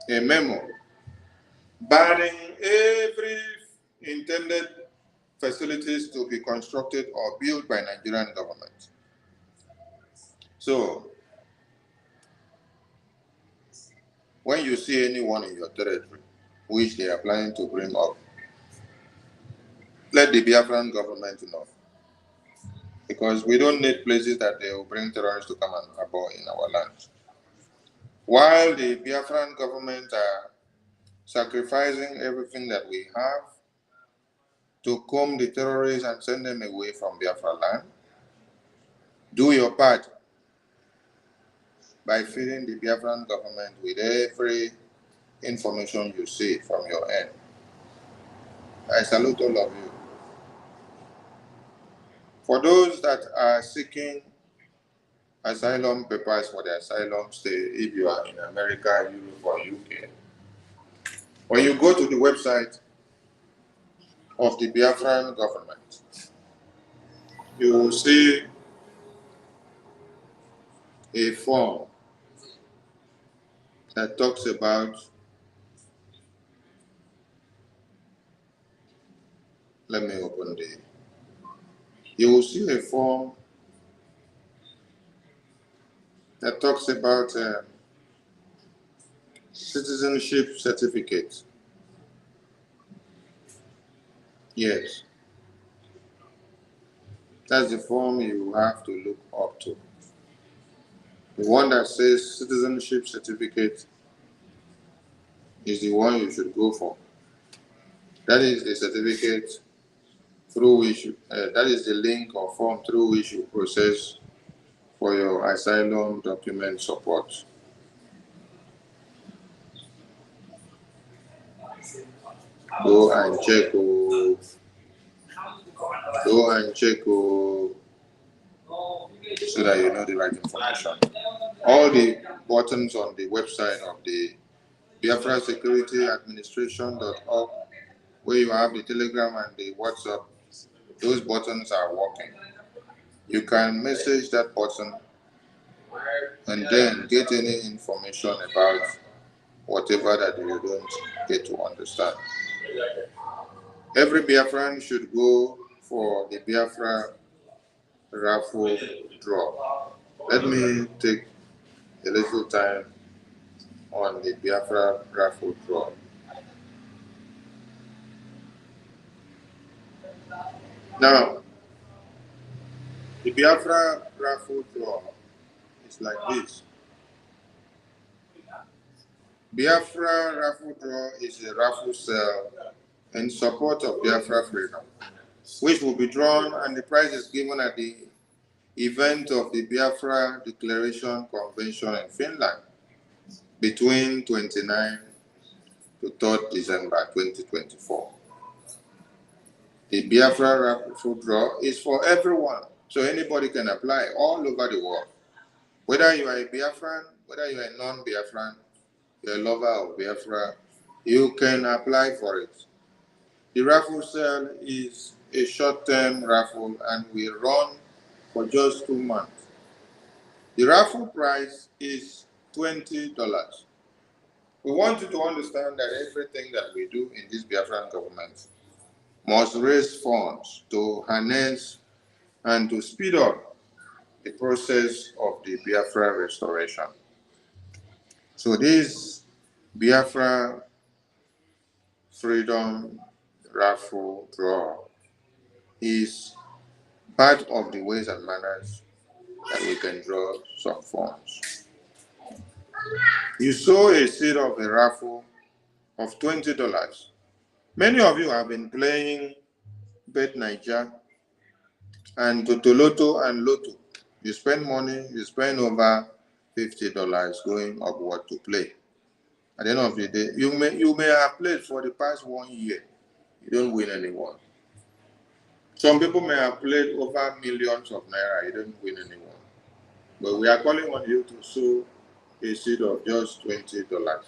a memo banning every intended facilities to be constructed or built by Nigerian government. So, when you see anyone in your territory which they are planning to bring up, let the Biafran government know. Because we don't need places that they will bring terrorists to come and abhor in our land. While the Biafran government are sacrificing everything that we have to comb the terrorists and send them away from Biafra land, do your part by feeding the Biafran government with every information you see from your end. I salute all of you. For those that are seeking asylum papers for the asylum stay, if you are in America, Europe, or UK, when you go to the website of the Biafran government, you will see a form that talks about, let me open you will see a form that talks about citizenship certificate. Yes. That's the form you have to look up to. The one that says citizenship certificate is the one you should go for. That is the certificate through which, that is the link or form through which you process for your asylum document support. Go and check. Go and check so that you know the right information. All the buttons on the website of the Biafra Security Administration.org, where you have the Telegram and the WhatsApp, those buttons are working. You can message that button and then get any information about whatever that you don't get to understand. Every Biafran should go for the Biafra raffle draw. Let me take a little time on the Biafra raffle draw. Now, the Biafra raffle draw is like this. Biafra raffle draw is a raffle sale in support of Biafra freedom, which will be drawn and the prize is given at the event of the Biafra Declaration Convention in Finland between 29 to 3rd December 2024. The Biafra raffle draw is for everyone, so anybody can apply all over the world. Whether you are a Biafran, whether you are a non-Biafran, you're a lover of Biafra, you can apply for it. The raffle sale is a short-term raffle and will run for just 2 months. The raffle price is $20. We want you to understand that everything that we do in this Biafran government must raise funds to harness and to speed up the process of the Biafra restoration. So this Biafra Freedom Raffle Draw is part of the ways and manners that we can draw some funds. You sow a seed of a raffle of $20. Many of you have been playing Bet Niger and Totoloto and Lotto. You spend money, you spend over $50 going upward to play. At the end of the day, you may have played for the past 1 year. You don't win anyone. Some people may have played over millions of naira. You don't win anyone. But we are calling on you to sow a seed of just $20.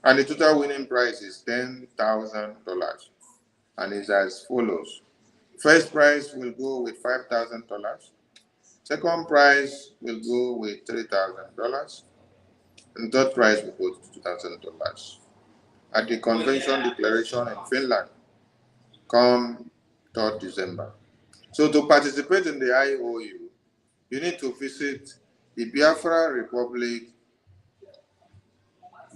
And the total winning prize is $10,000. And it's as follows. First prize will go with $5,000. Second prize will go with $3,000. And third prize will go to $2,000. At the convention declaration in Finland, come 3rd December. So to participate in the IOU, you need to visit the Biafra Republic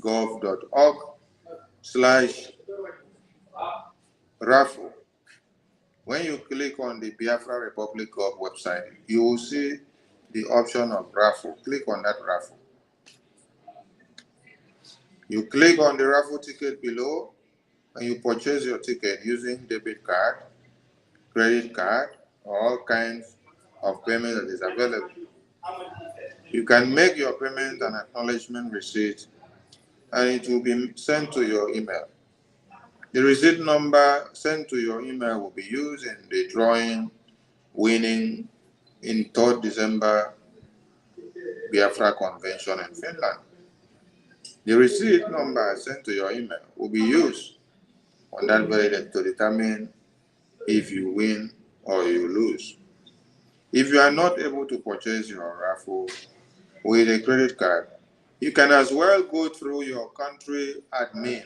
gov.org/raffle. When you click on the Biafra Republic Gov website, you will see the option of raffle. Click on that raffle. You click on the raffle ticket below and you purchase your ticket using debit card, credit card, or all kinds of payment that is available. You can make your payment and acknowledgement receipt and it will be sent to your email. The receipt number sent to your email will be used in the drawing winning in 3rd December Biafra Convention in Finland. The receipt number sent to your email will be used on that very day to determine if you win or you lose. If you are not able to purchase your raffle with a credit card, you can as well go through your country admin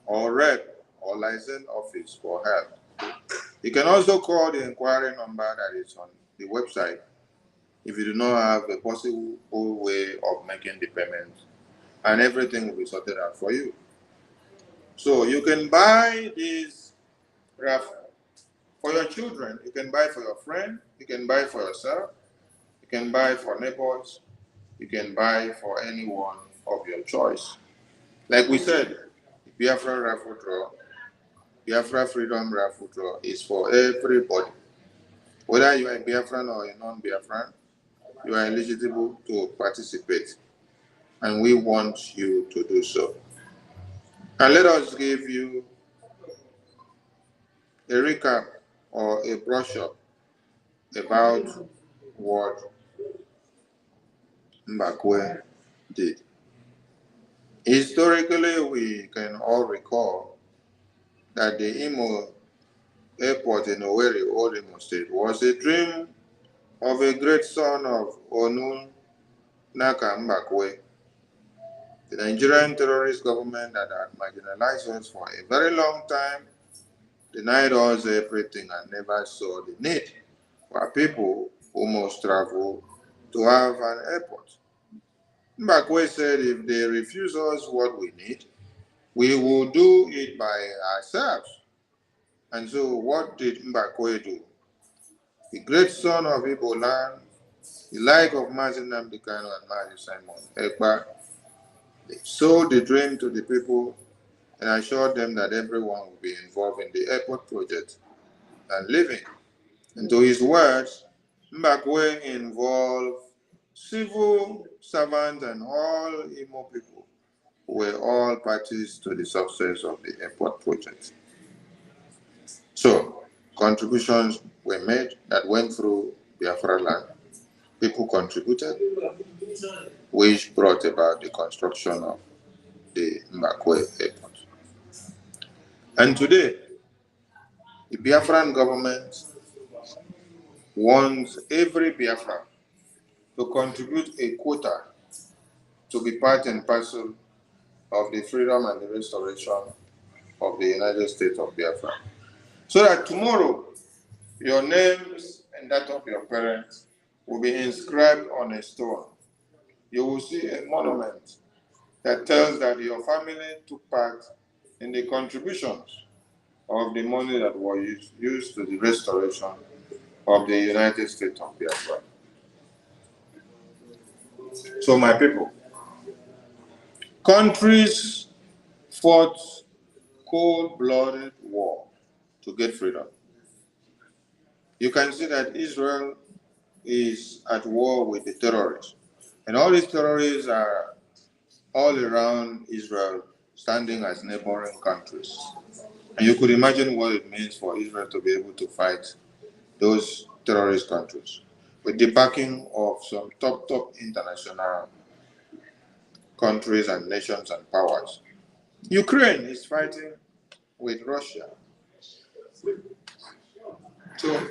or rep or license office for help. You can also call the inquiry number that is on the website if you do not have a possible way of making the payment, and everything will be sorted out for you. So you can buy this raffle for your children, you can buy for your friend, you can buy for yourself, you can buy for neighbors, you can buy for anyone of your choice. Like we said, Biafra raffle draw, Biafra Freedom Raffle Draw is for everybody. Whether you are a Biafran or a non-Biafran, you are eligible to participate, and we want you to do so. And let us give you a recap or a brochure about what Mbakwe did. Historically, we can all recall that the Imo airport in Owerri, Old Imo State, was a dream of a great son of Onu Naka Mbakwe. The Nigerian terrorist government that had marginalized us for a very long time denied us everything and never saw the need for people who must travel to have an airport. Mbakwe said if they refuse us what we need, we will do it by ourselves. And so what did Mbakwe do? The great son of Igbo land, the like of Mazin Namdekano and Mazi Simon Ekpa, they sold the dream to the people and assured them that everyone will be involved in the airport project and living. And to his words, Mbakwe involved civil servants and all Imo people who were all parties to the success of the airport project. So, contributions were made that went through Biafralands. People contributed, which brought about the construction of the Mbakwe airport. And today, the Biafran government wants every Biafran to contribute a quota to be part and parcel of the freedom and the restoration of the United States of Biafra. So that tomorrow, your names and that of your parents will be inscribed on a stone. You will see a monument that tells that your family took part in the contributions of the money that was used to the restoration of the United States of Biafra. So my people, countries fought cold-blooded war to get freedom. You can see that Israel is at war with the terrorists. And all these terrorists are all around Israel, standing as neighboring countries. And you could imagine what it means for Israel to be able to fight those terrorist countries with the backing of some top international countries and nations and powers. Ukraine is fighting with Russia. So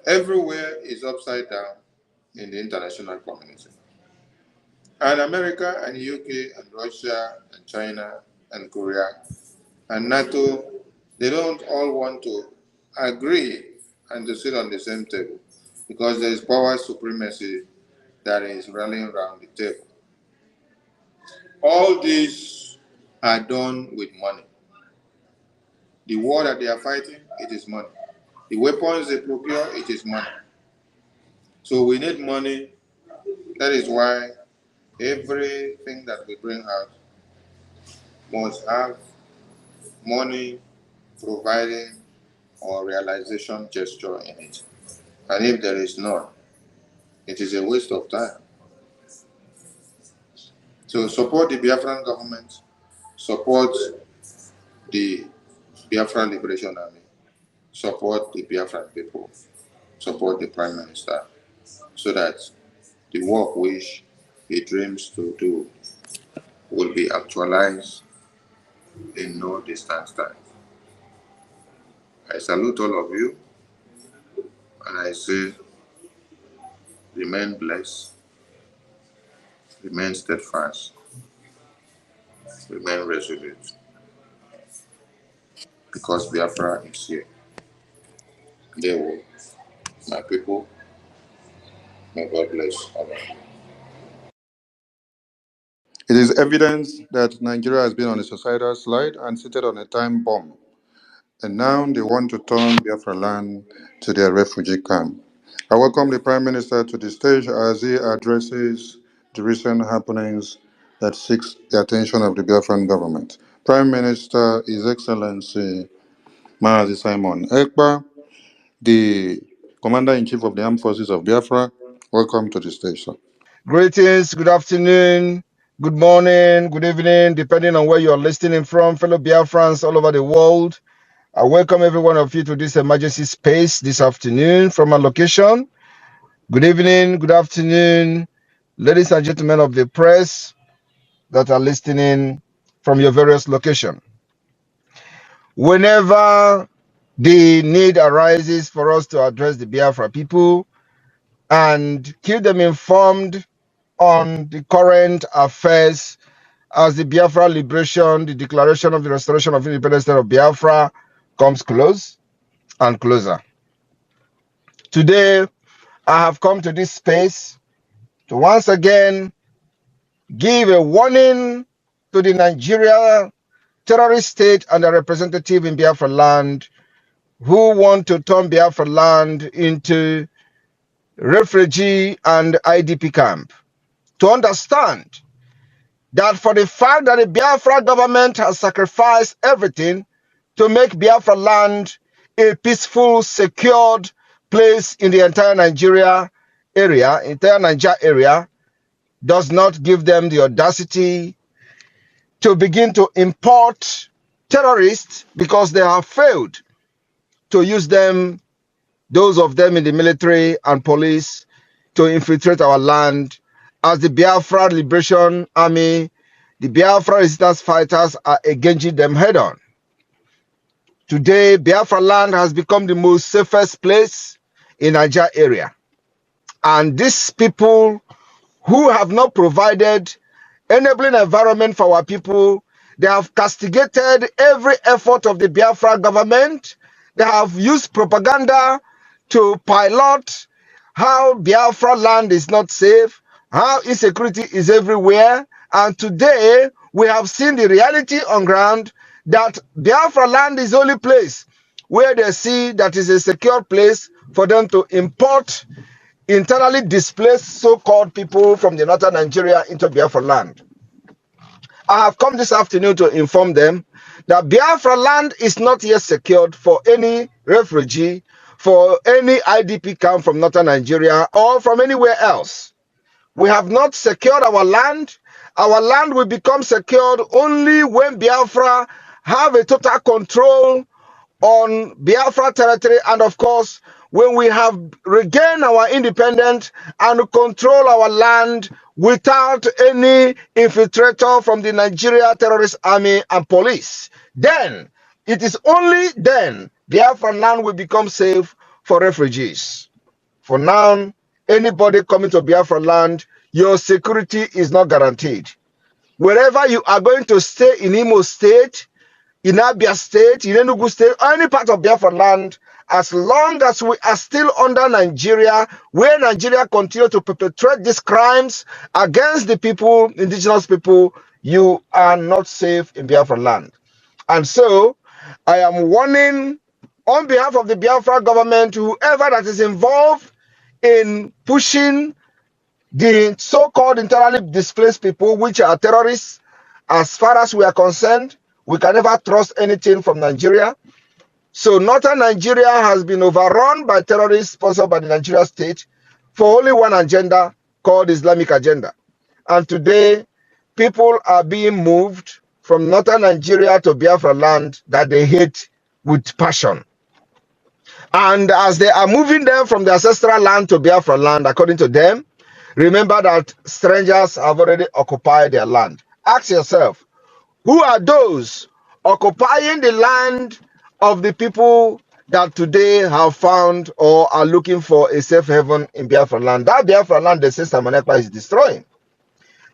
everywhere is upside down in the international community. And America and UK and Russia and China and Korea and NATO, they don't all want to agree and to sit on the same table because there is power supremacy that is rallying around the table. All these are done with money. The war that they are fighting, it is money. The weapons they procure, it is money. So we need money. That is why everything that we bring out must have money providing or realization gesture in it. And if there is none, it is a waste of time. So support the Biafran government, support the Biafra Liberation Army, support the Biafran people, support the Prime Minister, so that the work which he dreams to do will be actualized in no distant time. I salute all of you, and I say, remain blessed, remain steadfast, remain resolute, because Biafra is here. They will, my people, may God bless all of you. It is evidence that Nigeria has been on a societal slide and seated on a time bomb. And now they want to turn Biafra land to their refugee camp. I welcome the Prime Minister to the stage as he addresses the recent happenings that seeks the attention of the Biafran government. Prime Minister, His Excellency Mazi Simon Ekpa, the Commander-in-Chief of the Armed Forces of Biafra, welcome to the stage, sir. Greetings, good afternoon, good morning, good evening, depending on where you're listening from, fellow Biafrans all over the world. I welcome every one of you to this emergency space this afternoon from our location. Good evening, good afternoon, ladies and gentlemen of the press that are listening from your various locations. Whenever the need arises for us to address the Biafra people and keep them informed on the current affairs as the Biafra liberation, the declaration of the restoration of independence state of Biafra comes close and closer. Today, I have come to this space to once again give a warning to the Nigeria terrorist state and the representative in Biafra land who want to turn Biafra land into refugee and IDP camp. To understand that for the fact that the Biafra government has sacrificed everything to make Biafra land a peaceful, secured place in the entire Nigeria area, does not give them the audacity to begin to import terrorists because they have failed to use them, those of them in the military and police, to infiltrate our land. As the Biafra Liberation Army, the Biafra resistance fighters are engaging them head on. Today, Biafra land has become the most safest place in Nigeria area. And these people who have not provided enabling environment for our people, they have castigated every effort of the Biafra government. They have used propaganda to pilot how Biafra land is not safe, how insecurity is everywhere. And today, we have seen the reality on ground that Biafra land is the only place where they see that is a secure place for them to import internally displaced so-called people from the northern Nigeria into Biafra land. I have come this afternoon to inform them that Biafra land is not yet secured for any refugee, for any IDP camp from northern Nigeria or from anywhere else. We have not secured our land. Our land will become secured only when Biafra have a total control on Biafra territory, and of course, when we have regained our independence and control our land without any infiltrator from the Nigeria terrorist army and police. Then, it is only then Biafra land will become safe for refugees. For now, anybody coming to Biafra land, your security is not guaranteed. Wherever you are going to stay in Imo State, in Abia State, in Enugu State, or any part of Biafra land, as long as we are still under Nigeria, where Nigeria continue to perpetrate these crimes against the people, indigenous people, you are not safe in Biafra land. And so, I am warning on behalf of the Biafra government, whoever that is involved in pushing the so-called internally displaced people, which are terrorists, as far as we are concerned, we can never trust anything from Nigeria. So northern Nigeria has been overrun by terrorists sponsored by the Nigeria state for only one agenda called Islamic agenda. And today, people are being moved from northern Nigeria to Biafra land that they hate with passion. And as they are moving them from the ancestral land to Biafra land, according to them, remember that strangers have already occupied their land. Ask yourself, who are those occupying the land of the people that today have found or are looking for a safe haven in Biafra land? That Biafra land they say Samanekpa is destroying.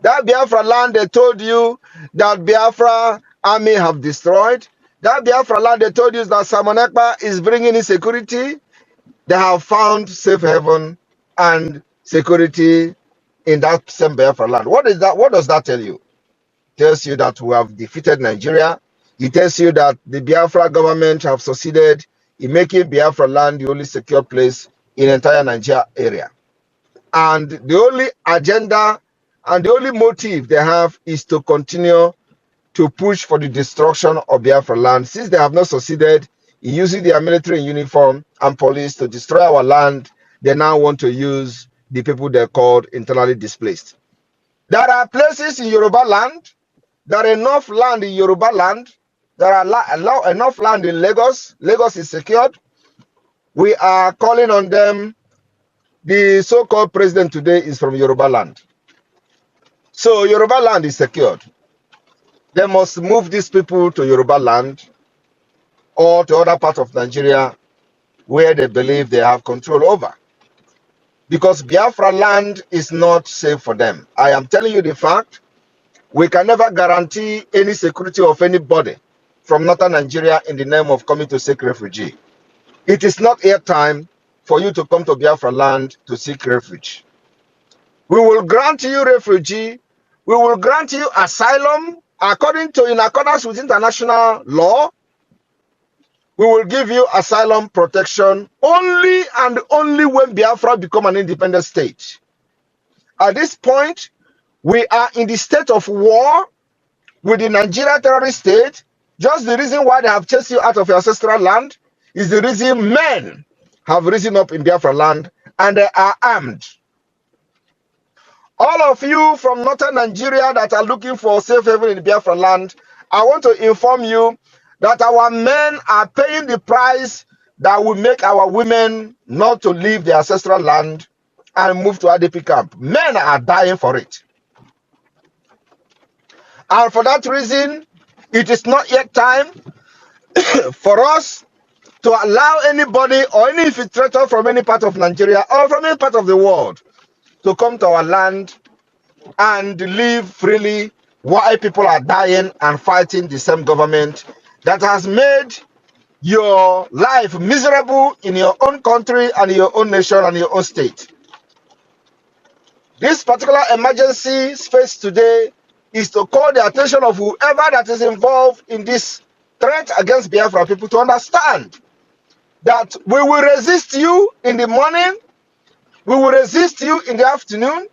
That Biafra land they told you that Biafra army have destroyed. That Biafra land they told you that Samanekpa is bringing insecurity. They have found safe haven and security in that same Biafra land. What is that? What does that tell you? It tells you that we have defeated Nigeria. It tells you that the Biafra government have succeeded in making Biafra land the only secure place in the entire Nigeria area. And the only agenda and the only motive they have is to continue to push for the destruction of Biafra land. Since they have not succeeded in using their military uniform and police to destroy our land, they now want to use the people they called internally displaced. There are places in Yoruba land, there are enough land in Yoruba land, there are enough land in Lagos. Lagos is secured. We are calling on them. The so-called president today is from Yoruba land. So Yoruba land is secured. They must move these people to Yoruba land or to other parts of Nigeria where they believe they have control over. Because Biafra land is not safe for them. I am telling you the fact. We can never guarantee any security of anybody. from northern Nigeria in the name of coming to seek refugee. It is not yet time for you to come to Biafra land to seek refuge. We will grant you refugee. We will grant you asylum in accordance with international law. We will give you asylum protection only and only when Biafra become an independent state. At this point, we are in the state of war with the Nigeria terrorist state. Just the reason why they have chased you out of your ancestral land is the reason men have risen up in Biafra land and they are armed. All of you from northern Nigeria that are looking for safe haven in Biafra land, I want to inform you that our men are paying the price that will make our women not to leave their ancestral land and move to ADP camp. Men are dying for it. And for that reason, it is not yet time for us to allow anybody or any infiltrator from any part of Nigeria or from any part of the world to come to our land and live freely while people are dying and fighting the same government that has made your life miserable in your own country and your own nation and your own state. This particular emergency space today is to call the attention of whoever that is involved in this threat against Biafra people to understand that we will resist you in the morning, we will resist you in the afternoon,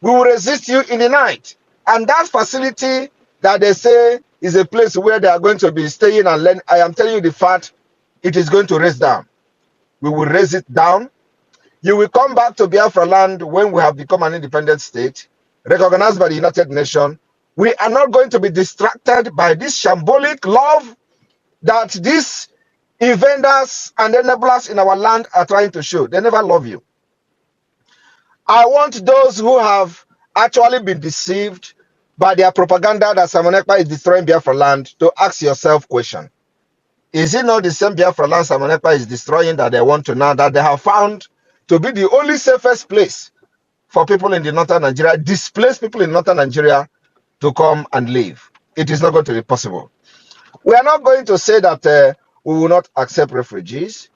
we will resist you in the night. And that facility that they say is a place where they are going to be staying and learn, I am telling you the fact, it is going to raise down. We will raise it down. You will come back to Biafra land when we have become an independent state, recognized by the United Nations. We are not going to be distracted by this shambolic love that these invaders and enablers in our land are trying to show. They never love you. I want those who have actually been deceived by their propaganda that Simon Ekpa is destroying Biafra land to ask yourself question. Is it not the same Biafra land Simon Ekpa is destroying that they want to now, that they have found to be the only safest place for people in the northern Nigeria, displaced people in northern Nigeria, to come and live? It is not going to be possible. We are not going to say that we will not accept refugees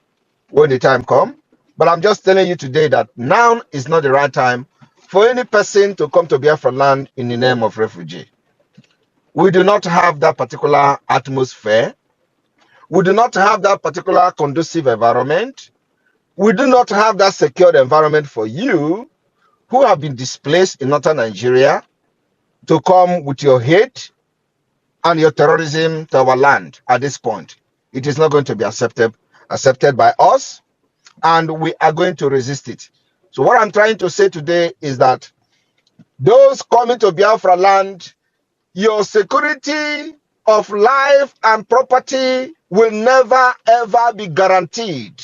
when the time comes, but I'm just telling you today that now is not the right time for any person to come to Biafra land in the name of refugee. We do not have that particular atmosphere. We do not have that particular conducive environment. We do not have that secured environment for you who have been displaced in northern Nigeria to come with your hate and your terrorism to our land at this point. It is not going to be accepted by us, and we are going to resist it. So what I'm trying to say today is that those coming to Biafra land, your security of life and property will never ever be guaranteed.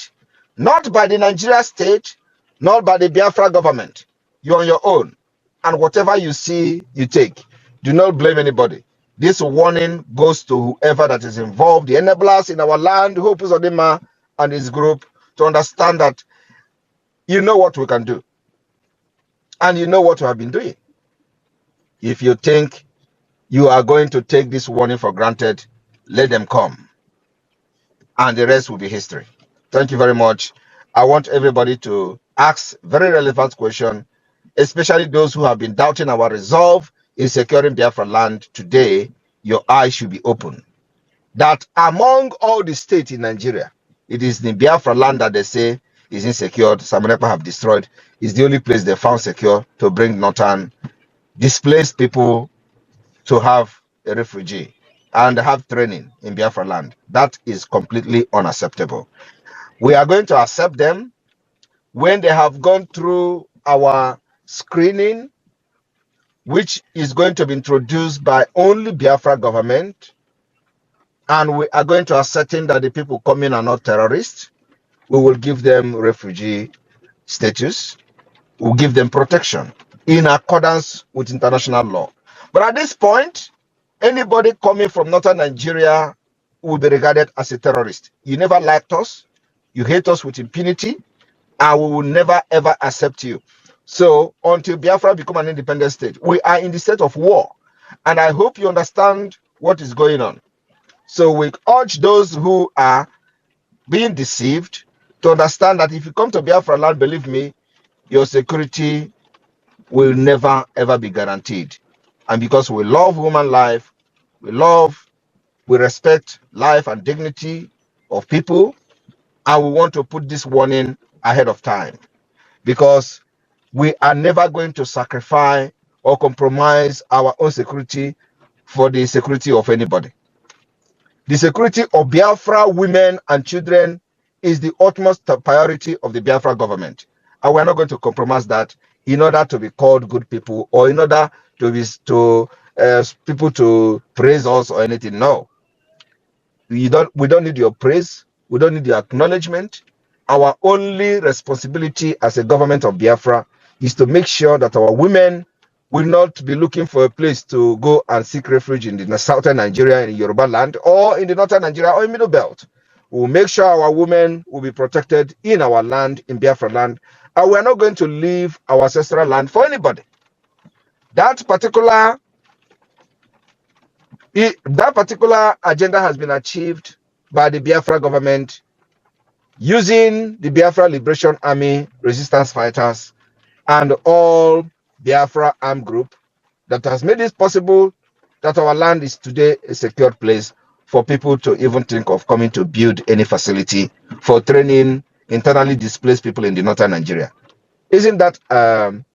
Not by the Nigeria state, not by the Biafra government. You're on your own. And whatever you see, you take. Do not blame anybody. This warning goes to whoever that is involved, the enablers in our land, Hope Uzodimma and his group, to understand that you know what we can do. And you know what we have been doing. If you think you are going to take this warning for granted, let them come. And the rest will be history. Thank you very much. I want everybody to ask very relevant questions, especially those who have been doubting our resolve in securing Biafra land. Today, your eyes should be open. That among all the states in Nigeria, it is the Biafra land that they say is insecure, Simon Ekpa have destroyed, is the only place they found secure to bring northern displaced people to have a refugee and have training in Biafra land. That is completely unacceptable. We are going to accept them when they have gone through our screening, which is going to be introduced by only Biafra government, and we are going to ascertain that the people coming are not terrorists. We will give them refugee status. We'll give them protection in accordance with international law. But at this point, anybody coming from northern Nigeria will be regarded as a terrorist. You never liked us. You hate us with impunity, and we will never ever accept you. So until Biafra become an independent state, we are in the state of war. And I hope you understand what is going on. So we urge those who are being deceived to understand that if you come to Biafra land, believe me, your security will never ever be guaranteed. And because we love human life, we respect life and dignity of people, and we want to put this warning ahead of time, because we are never going to sacrifice or compromise our own security for the security of anybody. The security of Biafra women and children is the utmost priority of the Biafra government. And we're not going to compromise that in order to be called good people, or in order to be people to praise us or anything. No. We don't need your praise. We don't need your acknowledgement. Our only responsibility as a government of Biafra is to make sure that our women will not be looking for a place to go and seek refuge in the southern Nigeria, in Yoruba land, or in the northern Nigeria, or in Middle Belt. We will make sure our women will be protected in our land, in Biafra land, and we are not going to leave our ancestral land for anybody. That particular agenda has been achieved by the Biafra government using the Biafra Liberation Army resistance fighters and all Biafra armed group that has made it possible that our land is today a secured place for people to even think of coming to build any facility for training internally displaced people in the northern Nigeria. Isn't that